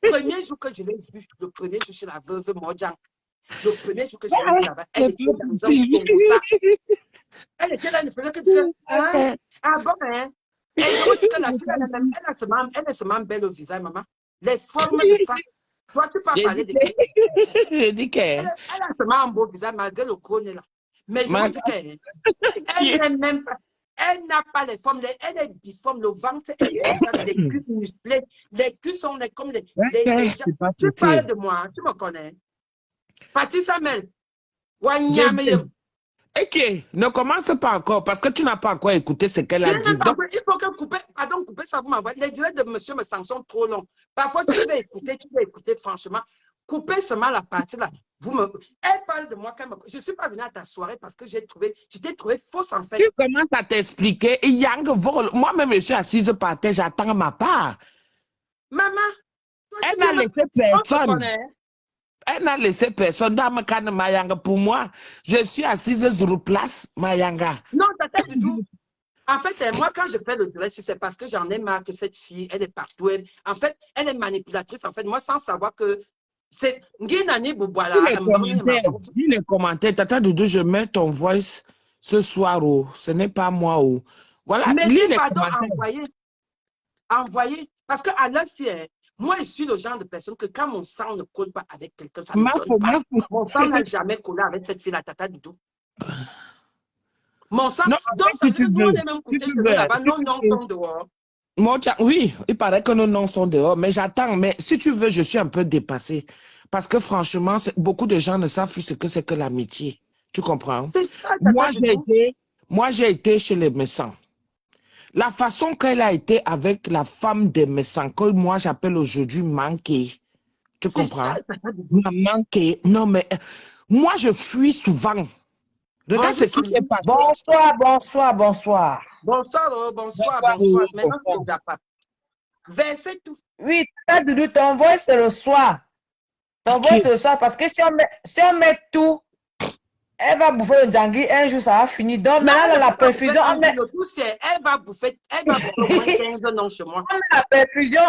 premier jour que je l'ai vu, le premier jour chez la veuve Modjan, le premier jour que je l'ai vu là-bas, elle était dans un Congo. Ça. Elle était là, elle faisait que tu dis, ah bon, hein? Et je me dis que la fille, elle est seulement belle au visage, maman. Les formes de ça. Toi, tu peux parler de elle a seulement un beau visage malgré le crâne là. Mais je me dis qu'elle n'est même pas. Elle n'a pas les formes, elle est biforme, le ventre est comme ça, les culs musclés, les culs sont comme les gens. Tu parles de moi, tu me connais. Patty Samel, Wanyameyem. Ok, ne commence pas encore parce que tu n'as pas encore écouté ce qu'elle a dit. Il faut que couper, ça vous m'envoie. Les directs de monsieur me sont trop longs. Parfois, tu veux écouter franchement. Coupez seulement la partie là. Elle parle de moi quand même. Je ne suis pas venue à ta soirée parce que je t'ai trouvé fausse en fait. Tu commences à t'expliquer. Moi-même, je suis assise par terre, j'attends ma part. Maman, elle n'a laissé personne. Elle n'a laissé personne. Pour moi, je suis assise sur place, Mayanga. Non, tata du tout. En fait, moi, quand je fais le direct, c'est parce que j'en ai marre que cette fille, elle est partout. En fait, elle est manipulatrice. En fait, moi, sans savoir que c'est Nguinani Boubouala. Dis les commentaires. Tata Doudou, je mets ton voice ce soir. Ce n'est pas moi. Voilà, mais lis les pardon, commentaires. Envoyez. Parce que à l'heure, moi, je suis le genre de personne que quand mon sang ne colle pas avec quelqu'un, ça ne me donne pas. Mon sang n'a jamais collé avec cette fille-là, Tata Doudou. Mon sang, non, donc ça veut dire que nous, on est même couchés chez nous là-bas, nos noms sont dehors. Oui, il paraît que nos noms sont dehors, mais j'attends. Mais si tu veux, je suis un peu dépassée. Parce que franchement, beaucoup de gens ne savent plus ce que c'est que l'amitié. Tu comprends? Ça, moi, j'ai été chez les médecins. La façon qu'elle a été avec la femme des médecins, que moi j'appelle aujourd'hui manqué. Tu comprends? Manqué. Non, mais moi, je fuis souvent. Regarde ce qui s'est passé. Bonsoir. Maintenant, tu ne pas. Verset tout. Oui, Tata Doudou, ton voice c'est le soir. Ton voice c'est le soir parce que si on met tout, elle va bouffer le djangui, un jour ça va finir. Donc maintenant, la perfusion, elle va bouffer au moins 15 ans chez moi. On met la perfusion,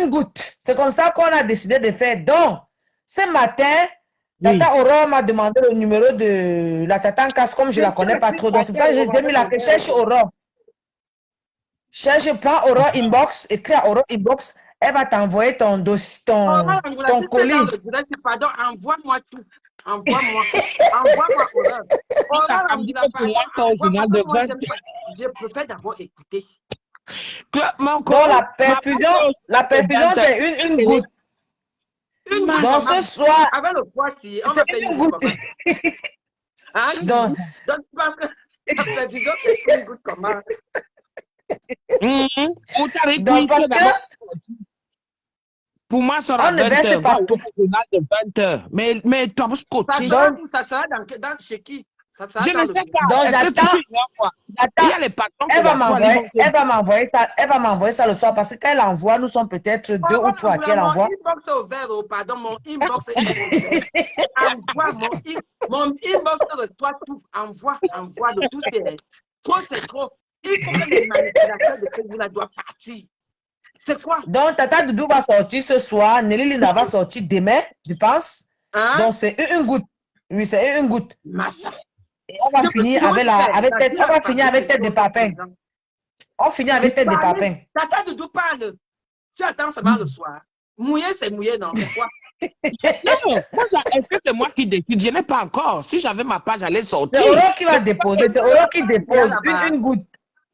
une goutte. C'est comme ça qu'on a décidé de faire. Donc, ce matin, Tata Aurore m'a demandé le numéro de la Tata en casse, comme je ne la connais pas trop. Donc, c'est pour ça que j'ai mis la cherche Aurore. Prends Aurore Inbox, écris à Aurore Inbox. Elle va t'envoyer ton dossier, ton colis. Pardon, envoie-moi tout. Envoie-moi je préfère d'abord écouter. Donc, la perfusion, c'est une goutte. Donc, ce soir, avec le poids-ci, on va faire une goutte. Donc, la perfusion, c'est une goutte comment? Pour moi, ça sera 20h. Pas tout. 20h. Mais toi, ça sera dans chez qui? Ça sera je ne sais pas. Donc, j'attends. Il y a les patrons. Elle va m'envoyer ça le soir parce que quand elle envoie, nous sommes peut-être 2 ou 3 qu'elle envoie. Mon inbox est ouvert, pardon, mon inbox est ouvert. Envoie mon inbox reçoit tout. Envoie de tout. C'est trop. Il faut que les manipulateurs de Facebook doivent partir. C'est quoi? Donc, Tata Doudou va sortir ce soir. Nelly Linda va sortir demain, je pense. Donc, c'est une goutte. Oui, c'est une goutte. Massa. Et on va finir avec tête de papin. On finit avec tête de papin. Tata Doudou parle. Tu attends seulement le soir. Mouiller, c'est mouiller, non? C'est quoi? Non, est-ce que c'est moi qui décide? Je n'ai pas encore. Si j'avais ma page, j'allais sortir. C'est Aurore qui va déposer. C'est Aurore qui dépose. Une goutte.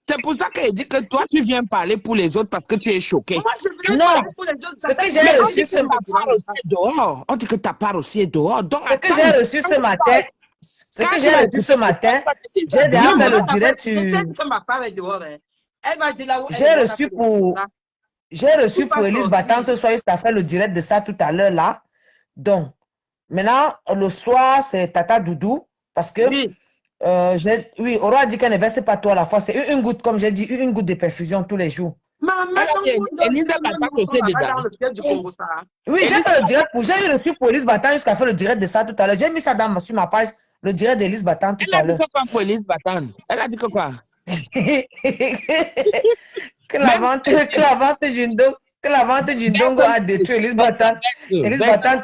C'est pour ça qu'elle dit que toi, tu viens parler pour les autres parce que tu es choqué. Moi, je viens parler pour les autres. Ce que j'ai reçu ce matin. On dit que ta part aussi est dehors. Ce que j'ai reçu ce matin, j'ai déjà fait le direct sur... Ma part est dehors. Elle va dire là où j'ai reçu pour Élise Battant ce soir, il a fait le direct de ça tout à l'heure là. Donc, maintenant, le soir, c'est Tata Doudou parce que... Oui, Aurore a dit qu'elle ne verse pas tout à la fois. C'est une goutte, comme j'ai dit, une goutte de perfusion tous les jours. Maman, oui, j'ai fait le direct j'ai reçu pour Élise Battant jusqu'à faire le direct de ça tout à l'heure. J'ai mis ça sur ma page, le direct d'Élise Battant tout à l'heure. Elle a dit quoi pour Élise Battant? Elle a dit quoi? Que la vente du Ndongo a détruit Élise Battant. Élise Battant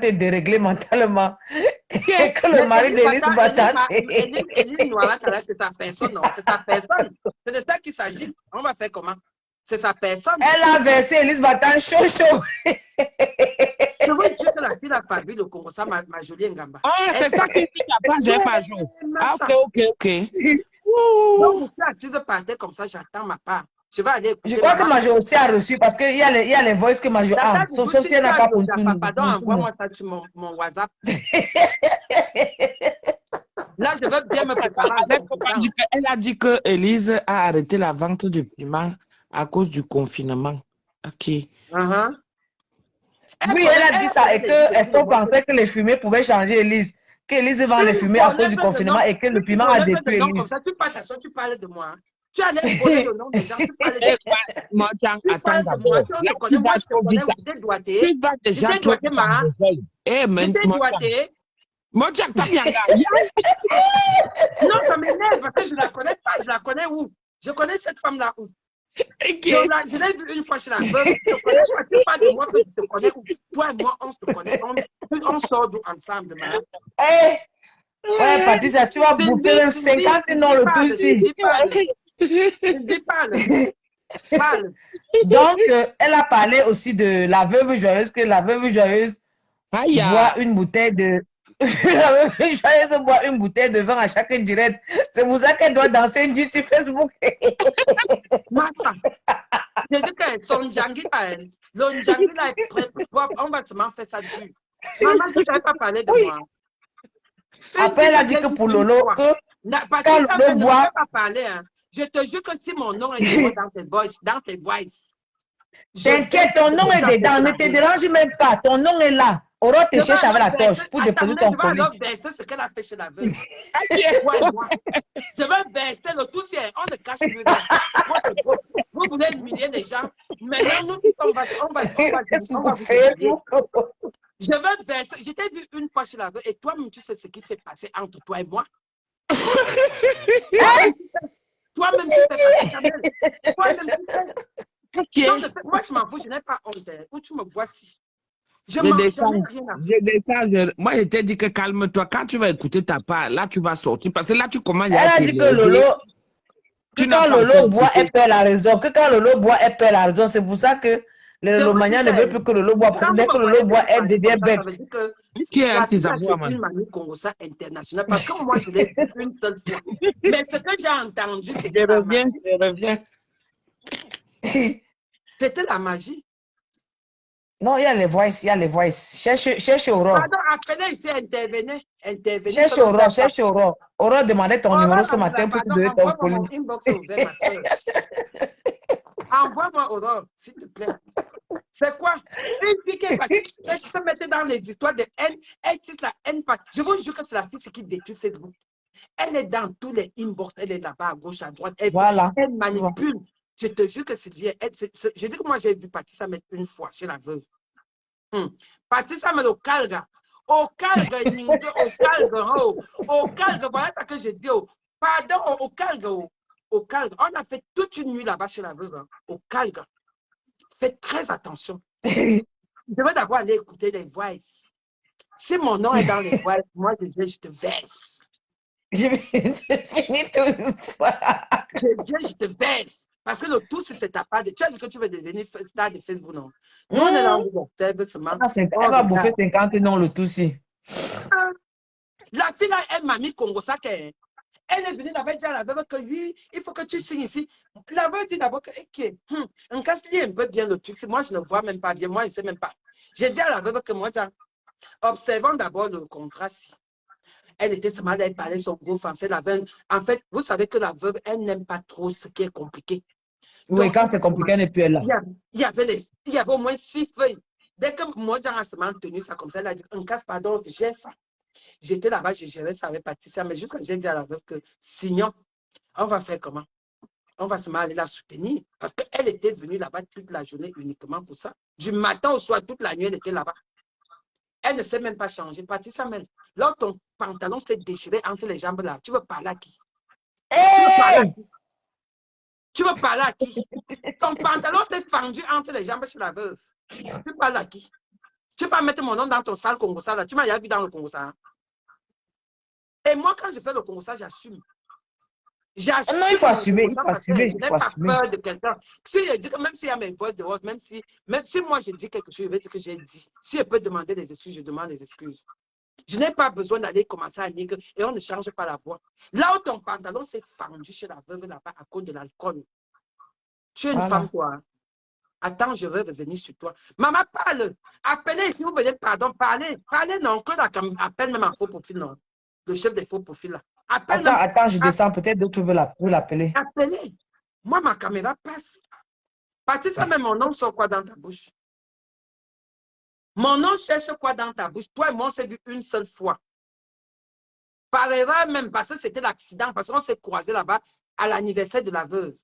est déréglée mentalement. Et que le mari d'Élise Battant... Élise Noira, c'est ta personne, non? C'est ta personne. C'est de ça qu'il s'agit. On va faire comment? C'est sa personne. Elle a versé Élise Battant chaud. Je veux dire que la fille a pas vu le Congo, ça, ma jolie Ngamba. Ah, c'est ça qui dit qu'il n'y a pas de jour. Ah, ok. Donc, je suis assise par terre comme ça, j'attends ma part. Je vais aller écouter. Je crois que Majo aussi a reçu parce qu'il y a les voices que Majo a. Sauf si elle n'a pas pour tout. Pardon, envoie-moi ça sur mon WhatsApp. Là, je veux bien me préparer. Elle a dit que Élise a arrêté la vente de piment à cause du confinement. Ok. Oui, elle a dit ça. Et que est-ce qu'on pensait que les fumées pouvaient changer Élise? Qu'Élise vend les fumées à cause du confinement et que le piment a détruit Élise. Tu parles de moi. Tu allais voler le nom des gens. Tu parles de moi. Attends d'abord. Moi, je te connais. J'étais doigté. Tu vas déjà trop J'étais doigté. Moi, tu as Non, ça m'énerve parce que je ne la connais pas. Je la connais où? Je connais cette femme-là où? Okay. Je l'ai vue une fois chez la veuve. Tu parles de moi que je te connais où? Toi et moi, on se connaît. On sort d'où ensemble, madame? Ouais, Patricia, tu vas bouffer même 50 noms le tout ici. Parle. Donc, elle a parlé aussi de la veuve joyeuse, que la veuve joyeuse boit une bouteille de... La veuve joyeuse boit une bouteille de vin à chaque direct. C'est pour ça qu'elle doit danser nu sur Facebook. Mata. Je dis que son jangi, le jangi là est prêt. On va seulement faire ça dessus. Maman, tu ne savais pas parler de moi. Après, elle a dit que pour Lolo, que quand Lolo boit... Je te jure que si mon nom est dans tes voices, t'inquiète, ton nom est dedans, ne te dérange même pas, ton nom est là. Auro te cherche avec la torche pour déposer ton colis. Je vais alors verser ce qu'elle a fait chez la veuve. Je vais verser le tout, on ne cache plus rien. Vous voulez humilier les gens. Maintenant, nous, on va vous humilier. Je vais verser. Je t'ai vu une fois chez la veuve et toi-même, tu sais ce qui s'est passé entre toi et moi. Toi-même, tu sais pas. Toi-même, tu sais. Moi, je m'en fous, je n'ai pas honte. Où tu me vois si. Je descends. Moi, je t'ai dit que calme-toi. Quand tu vas écouter ta part, là, tu vas sortir. Parce que là, tu commences à... Elle a dit que Lolo... quand Lolo boit, elle perd la raison. Que quand Lolo boit, elle perd la raison. C'est pour ça que le Lolomania ne veut plus que Lolo boit. Parce que dès que Lolo boit, elle devient bête. Qui est une mamie Congosa internationale. Parce que moi, je l'ai vu une seule fois. Mais ce que j'ai entendu, c'était la magie. C'était la magie. Non, il y a les voices, Cherche Aurore. Pardon, appelez ici, intervenez. Cherche Aurore. Aurore demandait ton numéro ce matin pour te donner ton colis. Envoie-moi Aurore, s'il te plaît. C'est quoi? Une fille qui est partie, elle se mettait dans les histoires de haine, elle tisse la haine. Je vous jure que c'est la fille qui détruit Facebook. Elle est dans tous les inbox, elle est là-bas à gauche, à droite. Elle manipule. Je te jure que Sylvie, je dis que moi j'ai vu Patricia mettre une fois chez la veuve. Patricia met au Calga. Au Calga, voilà ce que je dis. Pardon, au Calga. Au Calga. On a fait toute une nuit là-bas chez la veuve. Au Calga. Faites très attention. Je vais d'abord aller écouter les voices. Si mon nom est dans les voices, moi je te verse. Je finis tout une fois. Je te verse. Parce que le tout, c'est ta part. Tu as dit que tu veux devenir star de Facebook, non? Nous, on est là, on observe seulement. Elle va bouffer 50 non, le tout, si. La fille, là, elle m'a mis Congo, ça qu'elle. Elle est venue là-bas dire à la veuve que oui, il faut que tu signes ici. La veuve dit d'abord que, ok, on casse un peu bien le truc. Moi, je ne vois même pas bien. Moi, je ne sais même pas. J'ai dit à la veuve que moi, observons d'abord le contrat. Elle était seulement là, elle parlait son gros français. En fait, vous savez que la veuve, elle n'aime pas trop ce qui est compliqué. Oui, quand c'est compliqué, elle n'est plus là. Il y avait au moins 6 feuilles. Dès que moi, j'ai seulement tenu ça comme ça, elle a dit, on casse, pardon, j'ai ça. J'étais là-bas, je gérais ça avec Patricia, mais jusqu'à j'ai dit à la veuve que, sinon, on va faire comment? On va seulement aller la soutenir. Parce qu'elle était venue là-bas toute la journée uniquement pour ça. Du matin au soir, toute la nuit, elle était là-bas. Elle ne sait même pas changer. Patricia, même, là, ton pantalon s'est déchiré entre les jambes là. Tu veux parler à qui? Tu veux parler à qui? Ton pantalon s'est fendu entre les jambes chez la veuve. Tu parles à qui? Tu peux mettre mon nom dans ton sale Congo là. Tu m'as déjà vu dans le Congo ça. Et moi, quand je fais le Congo ça, j'assume. Non, il faut assumer. Il faut assumer. Je n'ai pas peur de quelqu'un. Si je dis que même s'il y a mes voix de haute, même si moi je dis quelque chose, je vais dire que j'ai dit. Si je peux demander des excuses, je demande des excuses. Je n'ai pas besoin d'aller commencer à dire et on ne change pas la voix. Là où ton pantalon s'est fendu chez la veuve là-bas à cause de l'alcool. Tu es une femme, toi. Attends, je vais revenir sur toi. Maman, parle. Appelez, si vous venez, pardon, parlez. Parlez, non. Appelle même un faux profil, non. Le chef des faux profils, là. Appelle attends, je descends. Peut-être d'autres veulent l'appeler. Appelez. Moi, ma caméra passe. Parti ça, mais mon nom sort quoi dans ta bouche? Mon nom cherche quoi dans ta bouche? Toi et moi, on s'est vu une seule fois. Par erreur même, parce que c'était l'accident, parce qu'on s'est croisés là-bas à l'anniversaire de la veuve.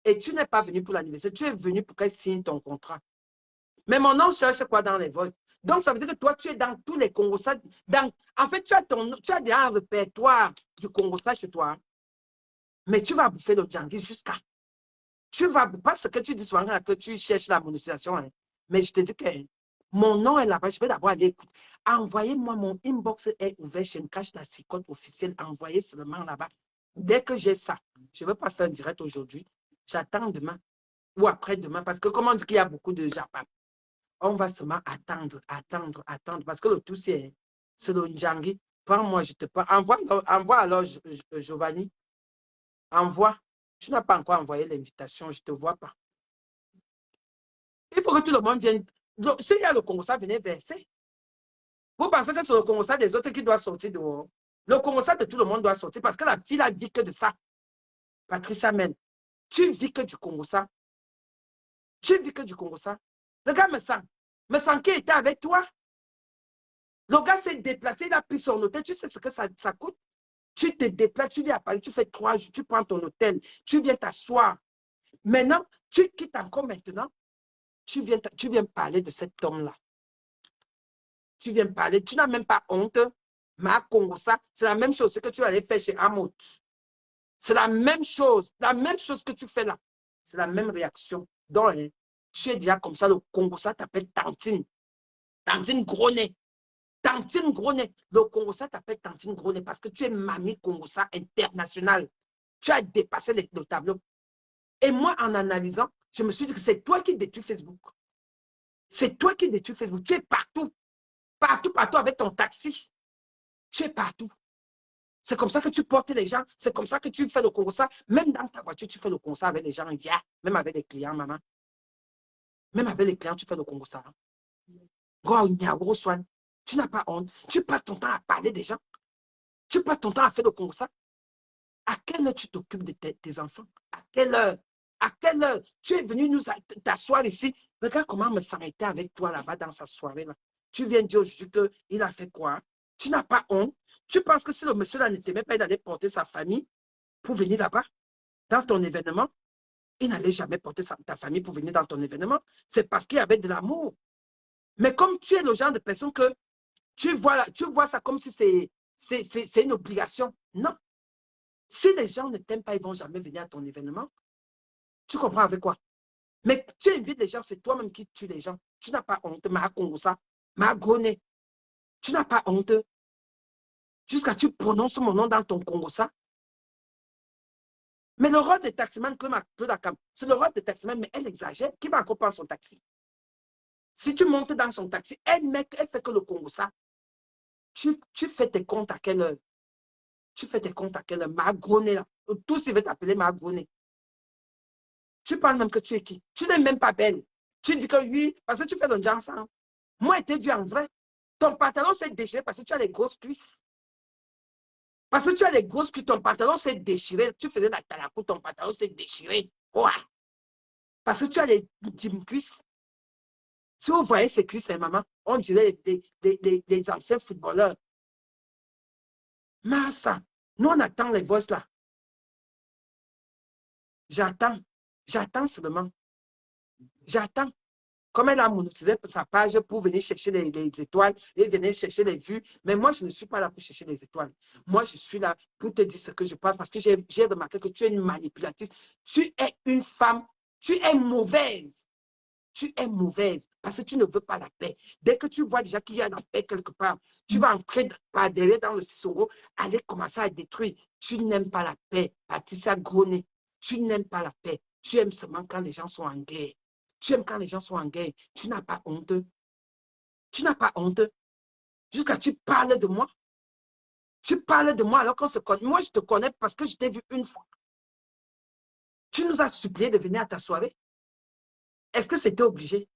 Et tu n'es pas venu pour l'anniversaire, tu es venu pour qu'elle signe ton contrat. Mais mon nom cherche quoi dans les vols? Donc, ça veut dire que toi, tu es dans tous les Congossas. En fait, tu as déjà un répertoire du Congossa chez toi. Mais tu vas bouffer le djangui jusqu'à. Tu vas, pas ce que tu dis souvent, que tu cherches la monétisation. Hein. Mais je te dis que mon nom est là-bas. Je vais d'abord aller écouter. Envoyez-moi, mon inbox est ouvert. Je me cache la cicotte officielle. Envoyez seulement là-bas. Dès que j'ai ça, je ne vais pas faire un direct aujourd'hui. J'attends demain ou après-demain. Parce que comme on dit qu'il y a beaucoup de Japon, on va seulement attendre. Parce que le tout, c'est le Ndjangi. Prends-moi, je te parle. Envoie alors, Giovanni. Envoie. Tu n'as pas encore envoyé l'invitation, je ne te vois pas. Il faut que tout le monde vienne. S'il y a le Congossa, venez verser. Vous pensez que c'est le Congossa des autres qui doit sortir dehors? Le Congossa de tout le monde doit sortir parce que la fille a dit que de ça. Patricia Mel, tu vis que du Congossa. Tu vis que du Congossa. Le gars me sent qui était avec toi. Le gars s'est déplacé, il a pris son hôtel. Tu sais ce que ça coûte? Tu te déplaces, tu viens à Paris, tu fais 3 jours, tu prends ton hôtel, tu viens t'asseoir. Maintenant, tu quittes encore maintenant. Tu viens parler de cet homme-là. Tu viens parler, tu n'as même pas honte. Ma Congossa, c'est la même chose que tu allais faire chez Amot. C'est la même chose que tu fais là. C'est la même réaction. Donc, hein, tu es déjà comme ça, le Congossa t'appelle Tantine. Tantine Gronet. Tantine Gronet. Le Congossa t'appelle Tantine Gronet parce que tu es mamie Congossa internationale. Tu as dépassé le tableau. Et moi, en analysant, je me suis dit que c'est toi qui détruis Facebook. C'est toi qui détruis Facebook. Tu es partout. Partout avec ton taxi. Tu es partout. C'est comme ça que tu portes les gens. C'est comme ça que tu fais le Congossa. Même dans ta voiture, tu fais le Congossa avec les gens. Yeah. Même avec les clients, maman. Même avec les clients, tu fais le Congossa. Tu n'as pas honte. Tu passes ton temps à parler des gens. Tu passes ton temps à faire le Congossa. À quelle heure tu t'occupes de tes enfants? À quelle heure? À quelle heure? Tu es venu nous t'asseoir ici. Regarde comment me s'arrêter avec toi là-bas dans sa soirée. Là. Tu viens dire aujourd'hui qu'il a fait quoi? Tu n'as pas honte. Tu penses que si le monsieur là ne t'aimait pas, il allait porter sa famille pour venir là-bas, dans ton événement? Il n'allait jamais porter ta famille pour venir dans ton événement. C'est parce qu'il y avait de l'amour. Mais comme tu es le genre de personne que tu vois ça comme si c'est une obligation. Non. Si les gens ne t'aiment pas, ils ne vont jamais venir à ton événement. Tu comprends avec quoi? Mais tu invites les gens, c'est toi-même qui tue les gens. Tu n'as pas honte, ma Congossa, ma Groné. Tu n'as pas honte. Jusqu'à tu prononces mon nom dans ton Congossa. Mais le rôle de taximan, c'est le rôle de taximan, mais elle exagère. Qui va encore prendre son taxi? Si tu montes dans son taxi, elle fait que le Congossa. Tu fais tes comptes à quelle heure? Tu fais tes comptes à quelle heure? Ma Groné, là. Tous, ils veulent t'appeler ma Groné. Tu parles même que tu es qui? Tu n'es même pas belle. Tu dis que oui, parce que tu fais le genre ça. Moi, je t'ai vu en vrai. Ton pantalon s'est déchiré parce que tu as les grosses cuisses. Parce que tu as les grosses cuisses, ton pantalon s'est déchiré. Tu faisais la talakou, ton pantalon s'est déchiré. Ouais. Parce que tu as les petites cuisses. Si vous voyez ces cuisses, maman, on dirait des anciens footballeurs. Mais ça, nous, on attend les voix là. J'attends seulement. J'attends. Comme elle a monétisé sa page pour venir chercher les étoiles et venir chercher les vues. Mais moi, je ne suis pas là pour chercher les étoiles. Moi, je suis là pour te dire ce que je pense parce que j'ai remarqué que tu es une manipulatrice. Tu es une femme. Tu es mauvaise. Tu es mauvaise parce que tu ne veux pas la paix. Dès que tu vois déjà qu'il y a la paix quelque part, tu vas entrer par derrière dans le Cicero, aller commencer à détruire. Tu n'aimes pas la paix. Patricia Gronet, tu n'aimes pas la paix. Tu aimes seulement quand les gens sont en guerre. Tu aimes quand les gens sont en guerre. Tu n'as pas honte. Tu n'as pas honte. Jusqu'à tu parles de moi. Tu parles de moi alors qu'on se connaît. Moi, je te connais parce que je t'ai vu une fois. Tu nous as supplié de venir à ta soirée. Est-ce que c'était obligé?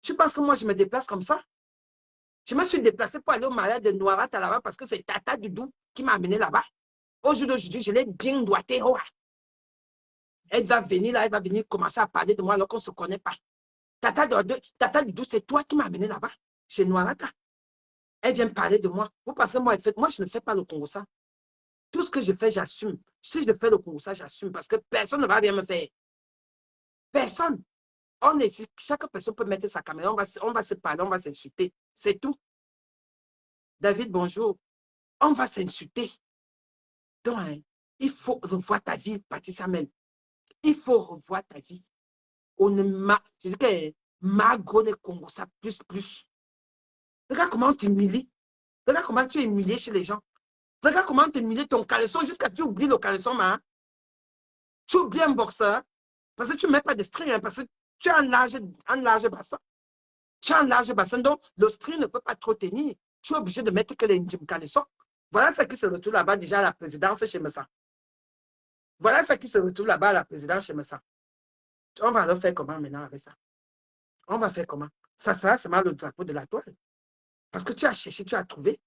Tu penses que moi, je me déplace comme ça? Je me suis déplacée pour aller au mariage de Noirata là-bas parce que c'est Tata Doudou qui m'a amené là-bas. Au jour d'aujourd'hui, je l'ai bien doigté. Oh. Elle va venir là, elle va venir commencer à parler de moi alors qu'on ne se connaît pas. Tata Doudou, c'est toi qui m'as amené là-bas, chez Noirata. Elle vient parler de moi. Vous pensez, moi, je ne fais pas le Congo ça. Tout ce que je fais, j'assume. Si je fais le Congo ça, j'assume parce que personne ne va rien me faire. Personne. Chaque personne peut mettre sa caméra, on va se parler, on va s'insulter. C'est tout. David, bonjour. On va s'insulter. Donc, hein, il faut revoir ta vie, Patricia Mel. Il faut revoir ta vie. On ne m'a. Je dis que Magro de Congo, ça plus. Regarde comment tu humilies. Regarde comment tu es humilié chez les gens. Regarde comment tu humilies ton caleçon jusqu'à tu oublies le caleçon, man. Tu oublies un boxeur. Parce que tu ne mets pas de string, hein, parce que tu as un large bassin. Tu as un large bassin, donc le string ne peut pas trop tenir. Tu es obligé de mettre que les caleçons. Voilà ce qui se retrouve là-bas déjà à la présidence chez Messa. Voilà ce qui se retrouve là-bas à la présidence chez Messa. On va alors faire comment maintenant avec ça? On va faire comment? Ça sera seulement le drapeau de la toile. Parce que tu as cherché, tu as trouvé.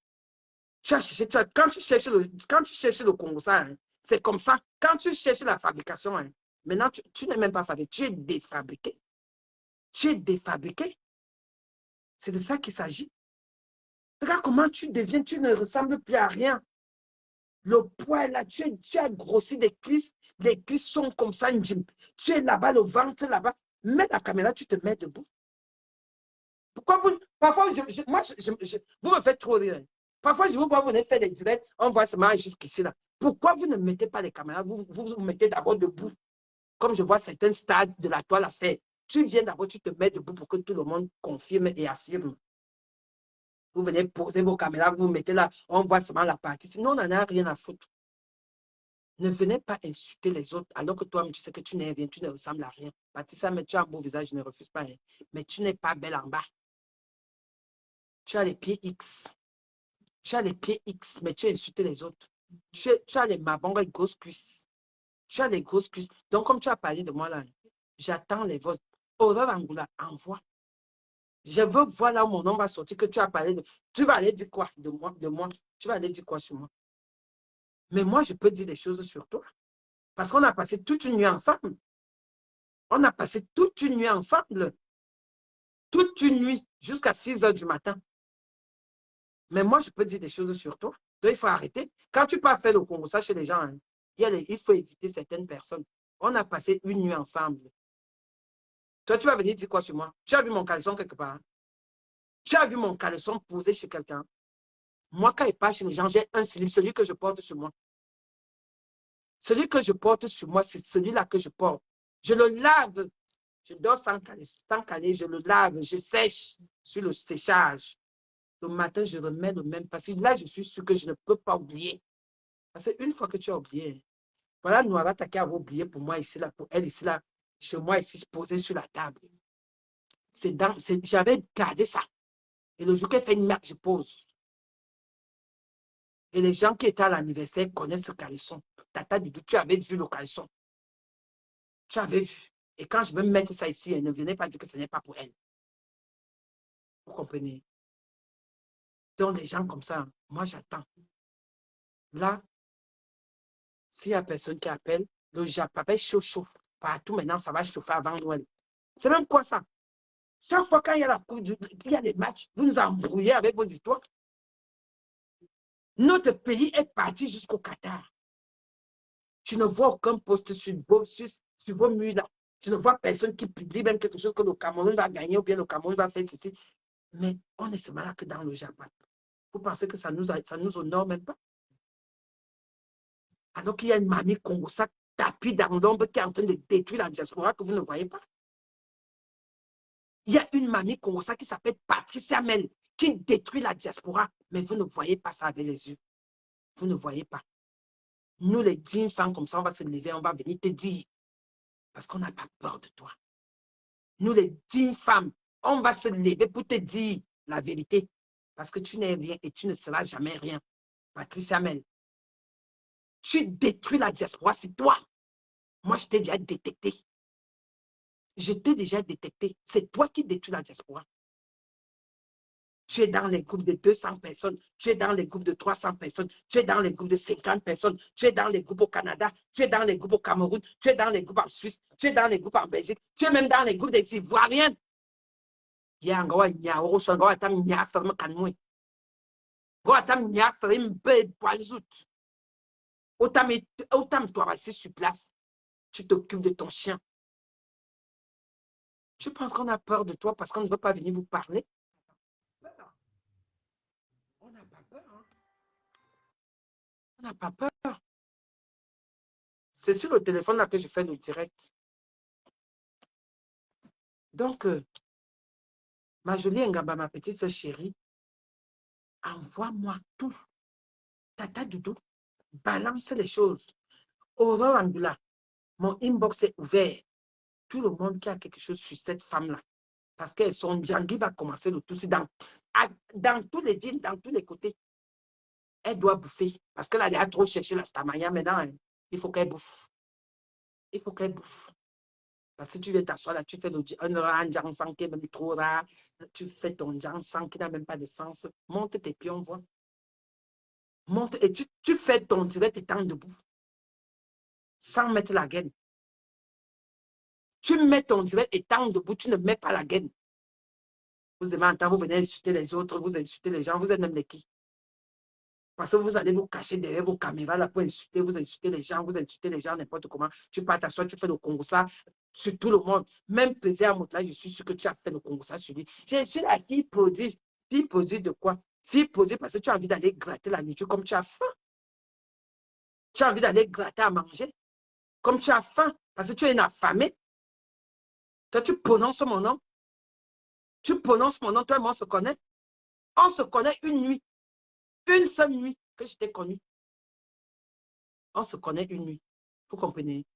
Tu as cherché, quand tu cherches le Congo, hein, c'est comme ça. Quand tu cherches la fabrication, hein, maintenant, tu n'es même pas fabriqué. Tu es défabriqué. Tu es défabriqué. C'est de ça qu'il s'agit. Regarde comment tu deviens, tu ne ressembles plus à rien. Le poids est là, tu as grossi des cuisses. Les cuisses sont comme ça, tu es là-bas, le ventre là-bas. Mets la caméra, tu te mets debout. Pourquoi vous... Parfois, vous me faites trop rire. Parfois, je vous vois, vous venez faire des directs, on voit seulement jusqu'ici là. Pourquoi vous ne mettez pas les caméras, vous mettez d'abord debout. Comme je vois certains stades de la toile à faire. Tu viens d'abord, tu te mets debout pour que tout le monde confirme et affirme. Vous venez poser vos caméras, vous mettez là, on voit seulement la partie. Sinon, on n'en a rien à foutre. Ne venez pas insulter les autres alors que toi, tu sais que tu n'es rien, tu ne ressembles à rien. Patricia, mais tu as un beau visage, je ne refuse pas. Hein. Mais tu n'es pas belle en bas. Tu as les pieds X. Tu as les pieds X, mais tu as insulté les autres. Tu as les mabongs et grosses cuisses. Tu as les grosses cuisses. Donc, comme tu as parlé de moi là, j'attends les votes. Aurore Angoula, envoie. Je veux voir là où mon nom va sortir, que tu as parlé de... Tu vas aller dire quoi de moi? Tu vas aller dire quoi sur moi? Mais moi, je peux dire des choses sur toi. Parce qu'on a passé toute une nuit ensemble. On a passé toute une nuit ensemble. Toute une nuit, jusqu'à 6 heures du matin. Mais moi, je peux dire des choses sur toi. Donc, il faut arrêter. Quand tu pars faire le Congo, ça chez les gens, hein, il faut éviter certaines personnes. On a passé une nuit ensemble. Toi, tu vas venir dire quoi sur moi? Tu as vu mon caleçon quelque part? Tu as vu mon caleçon posé chez quelqu'un? Moi, quand il part chez les gens, j'ai un slip, celui que je porte sur moi. Celui que je porte sur moi, c'est celui-là que je porte. Je le lave. Je dors sans caler, je le lave, je sèche sur le séchage. Le matin, je remets le même. Parce que là, je suis sûr que je ne peux pas oublier. Parce qu'une fois que tu as oublié, voilà Noirata qui avait oublié pour moi ici, là, pour elle ici, là, chez moi ici, posé sur la table. J'avais gardé ça. Et le jour qu'elle fait une merde, je pose. Et les gens qui étaient à l'anniversaire connaissent ce caleçon. Tata Doudou, tu avais vu le caleçon. Tu avais vu. Et quand je vais mettre ça ici, elle ne venait pas dire que ce n'est pas pour elle. Vous comprenez? Donc, des gens comme ça, moi, j'attends. Là, s'il n'y a personne qui appelle, le Japon chaud. Partout maintenant, ça va chauffer avant Noël. C'est même quoi ça? Chaque fois quand il y a il y a des matchs, vous nous embrouillez avec vos histoires. Notre pays est parti jusqu'au Qatar. Tu ne vois aucun poste sur vos murs là. Tu ne vois personne qui publie même quelque chose que le Cameroun va gagner ou bien le Cameroun va faire ceci. Mais on est seulement là que dans le Japon. Vous pensez que ça nous honore même pas? Alors qu'il y a une mamie Congosa tapis dans l'ombre qui est en train de détruire la diaspora que vous ne voyez pas. Il y a une mamie Congosa qui s'appelle Patricia Mel qui détruit la diaspora, mais vous ne voyez pas ça avec les yeux. Vous ne voyez pas. Nous, les dignes femmes comme ça, on va se lever, on va venir te dire, parce qu'on n'a pas peur de toi. Nous, les dignes femmes, on va se lever pour te dire la vérité. Parce que tu n'es rien et tu ne seras jamais rien. Patricia Mel, tu détruis la diaspora, c'est toi. Moi, je t'ai déjà détecté. Je t'ai déjà détecté. C'est toi qui détruis la diaspora. Tu es dans les groupes de 200 personnes, tu es dans les groupes de 300 personnes, tu es dans les groupes de 50 personnes, tu es dans les groupes au Canada, tu es dans les groupes au Cameroun, tu es dans les groupes en Suisse, tu es dans les groupes en Belgique, tu es même dans les groupes des Ivoiriens. Il y a un gars qui a un gars qui a un canoué. Autant toi rester sur place, tu t'occupes de ton chien. Tu penses qu'on a peur de toi parce qu'on ne veut pas venir vous parler? On n'a pas peur. Hein? On n'a pas peur. C'est sur le téléphone là que je fais le direct. Donc, ma jolie Ngamba, ma petite soeur chérie, envoie-moi tout. Tata Doudou, balance les choses. Aurore Angoula, mon inbox est ouvert. Tout le monde qui a quelque chose sur cette femme-là. Parce que son Djangui va commencer le tout. Dans tous les villes, dans tous les côtés. Elle doit bouffer. Parce qu'elle a trop cherché la stamaya. Maintenant, hein, il faut qu'elle bouffe. Il faut qu'elle bouffe. Parce que tu viens t'asseoir là, tu fais un jansan qui est même trop rare. Tu fais ton jansan qui n'a même pas de sens. Monte tes pieds, on voit. Monte et tu fais ton direct étant debout. Sans mettre la gaine. Tu mets ton direct étant debout, tu ne mets pas la gaine. Vous aimez entendre, vous venez insulter les autres, vous insultez les gens, vous êtes même les qui? Parce que vous allez vous cacher derrière vos caméras là pour insulter, vous insultez les gens, n'importe comment. Tu pars t'asseoir, tu fais le Congo ça sur tout le monde. Même plaisir à Moutla, je suis sûr que tu as fait le Congo ça sur lui. Je suis la fille prodige. Fille prodige de quoi? Fille prodige parce que tu as envie d'aller gratter la nourriture comme tu as faim. Tu as envie d'aller gratter à manger comme tu as faim parce que tu es une affamée. Toi, tu prononces mon nom. Tu prononces mon nom, toi et moi, on se connaît. On se connaît une nuit. Une seule nuit que je t'ai connue. On se connaît une nuit. Vous comprenez?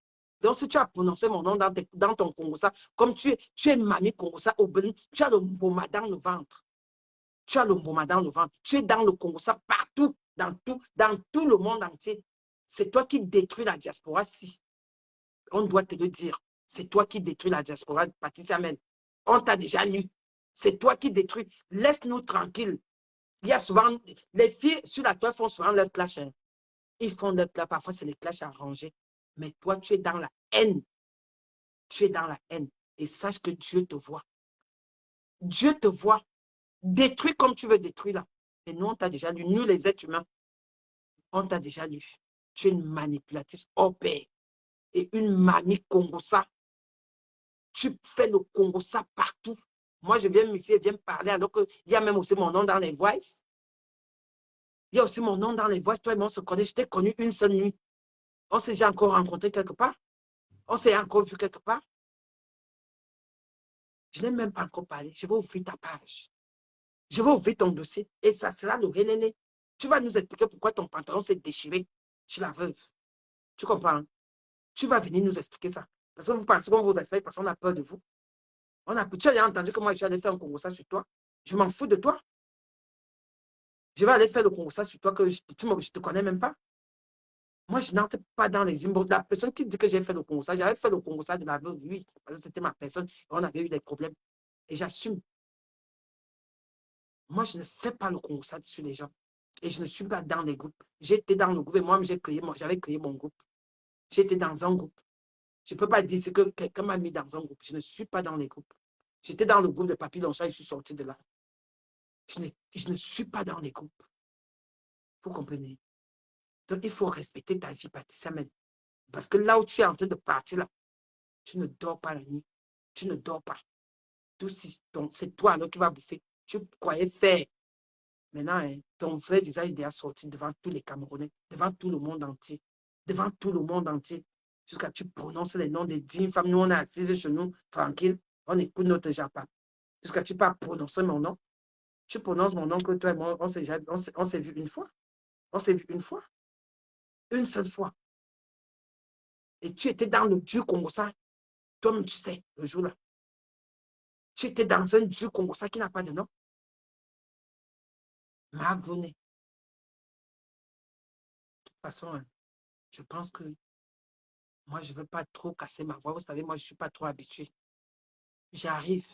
Donc, si tu as prononcé mon nom dans ton Congossa, comme tu es mamie Congossa au Bénin, tu as le mboma dans le ventre. Tu as le mboma dans le ventre. Tu es dans le Congossa partout, dans tout le monde entier. C'est toi qui détruis la diaspora, si. On doit te le dire. C'est toi qui détruis la diaspora, Patricia Mel. On t'a déjà lu. C'est toi qui détruis. Laisse-nous tranquilles. Il y a souvent, les filles sur la toile font souvent leur clash. Hein. Ils font leur clash, parfois c'est les clashs arrangés. Mais toi, tu es dans la haine. Tu es dans la haine. Et sache que Dieu te voit. Dieu te voit. Détruis comme tu veux détruire là. Mais nous, on t'a déjà lu. Nous, les êtres humains, on t'a déjà lu. Tu es une manipulatrice au pair. Et une mamie Congossa. Tu fais le Congossa partout. Moi, je viens ici, je viens parler alors qu'il y a même aussi mon nom dans les voices. Il y a aussi mon nom dans les voices. Toi et moi, on se connaît. Je t'ai connu une seule nuit. On s'est déjà encore rencontré quelque part. On s'est encore vu quelque part. Je n'ai même pas encore parlé. Je vais ouvrir ta page. Je vais ouvrir ton dossier. Et ça sera le Héléné. Tu vas nous expliquer pourquoi ton pantalon s'est déchiré chez la veuve. Tu comprends? Tu vas venir nous expliquer ça. Parce que vous pensez qu'on vous explique parce qu'on a peur de vous. Tu as entendu que moi, je suis allé faire un Congo ça sur toi. Je m'en fous de toi. Je vais aller faire le Congo ça sur toi que je ne te connais même pas. Moi, je n'entre pas dans les imbos. La personne qui dit que j'ai fait le Congo ça, j'avais fait le Congo ça de la veuve, oui, parce que c'était ma personne. On avait eu des problèmes. Et j'assume. Moi, je ne fais pas le Congo ça sur les gens. Et je ne suis pas dans les groupes. J'étais dans le groupe et moi, j'avais créé mon groupe. J'étais dans un groupe. Je ne peux pas dire que quelqu'un m'a mis dans un groupe. Je ne suis pas dans les groupes. J'étais dans le groupe de Papy Longchamp et je suis sorti de là. Je ne suis pas dans les groupes. Vous comprenez? Donc, il faut respecter ta vie, Patricia Mel. Parce que là où tu es en train de partir, là, tu ne dors pas la nuit. Tu ne dors pas. C'est toi alors qui vas bouffer. Tu croyais faire. Maintenant, hein, ton vrai visage est déjà sorti devant tous les Camerounais, devant tout le monde entier. Devant tout le monde entier. Jusqu'à tu prononces les noms des 10 femmes. Nous, on est assises chez nous, tranquille. On écoute notre Japa. Jusqu'à tu pas prononcer mon nom. Tu prononces mon nom que toi et moi, on s'est vu une fois. On s'est vu une fois. Une seule fois. Et tu étais dans le Dieu Congo ça. Toi-même, tu sais, le jour-là. Tu étais dans un Dieu Congo ça qui n'a pas de nom. Magouné. De toute façon, hein, je pense que moi, je ne veux pas trop casser ma voix. Vous savez, moi, je ne suis pas trop habituée. J'arrive.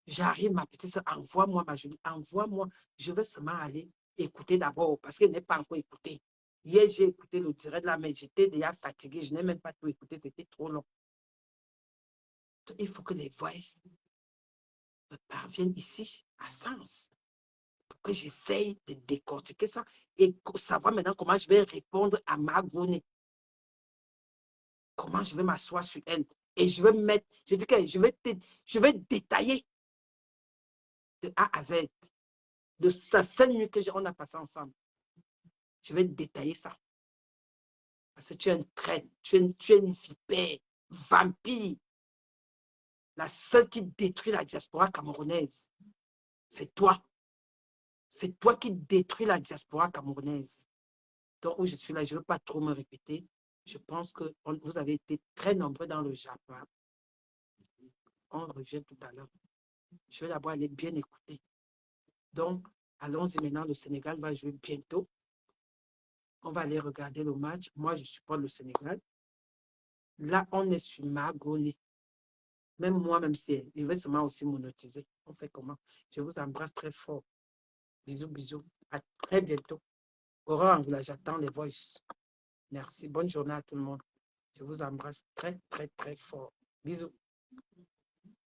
J'arrive, ma petite soeur, envoie-moi ma jolie, envoie-moi. Je veux seulement aller écouter d'abord parce qu'elle n'est pas encore écoutée. Hier, j'ai écouté le direct là, mais j'étais déjà fatiguée. Je n'ai même pas tout écouté, c'était trop long. Donc, il faut que les voix me parviennent ici, à Sens, pour que j'essaye de décortiquer ça et savoir maintenant comment je vais répondre à Magouné. Comment je vais m'asseoir sur elle. Et je vais mettre, je dis que je vais détailler de A à Z, de sa seule nuit qu'on a passé ensemble. Je vais détailler ça. Parce que tu es une traîne, tu es une vipère, vampire. La seule qui détruit la diaspora camerounaise, c'est toi. C'est toi qui détruis la diaspora camerounaise. Donc, où je suis là, je ne veux pas trop me répéter. Je pense que vous avez été très nombreux dans le Japon. On revient tout à l'heure. Je vais d'abord aller bien écouter. Donc, allons-y maintenant. Le Sénégal va jouer bientôt. On va aller regarder le match. Moi, je supporte le Sénégal. Là, on est sur Magouné. Même moi, même si je vais seulement aussi monétiser. On fait comment? Je vous embrasse très fort. Bisous, bisous. À très bientôt. Aurore Angoula, j'attends les voices. Merci. Bonne journée à tout le monde. Je vous embrasse très, très, très fort. Bisous.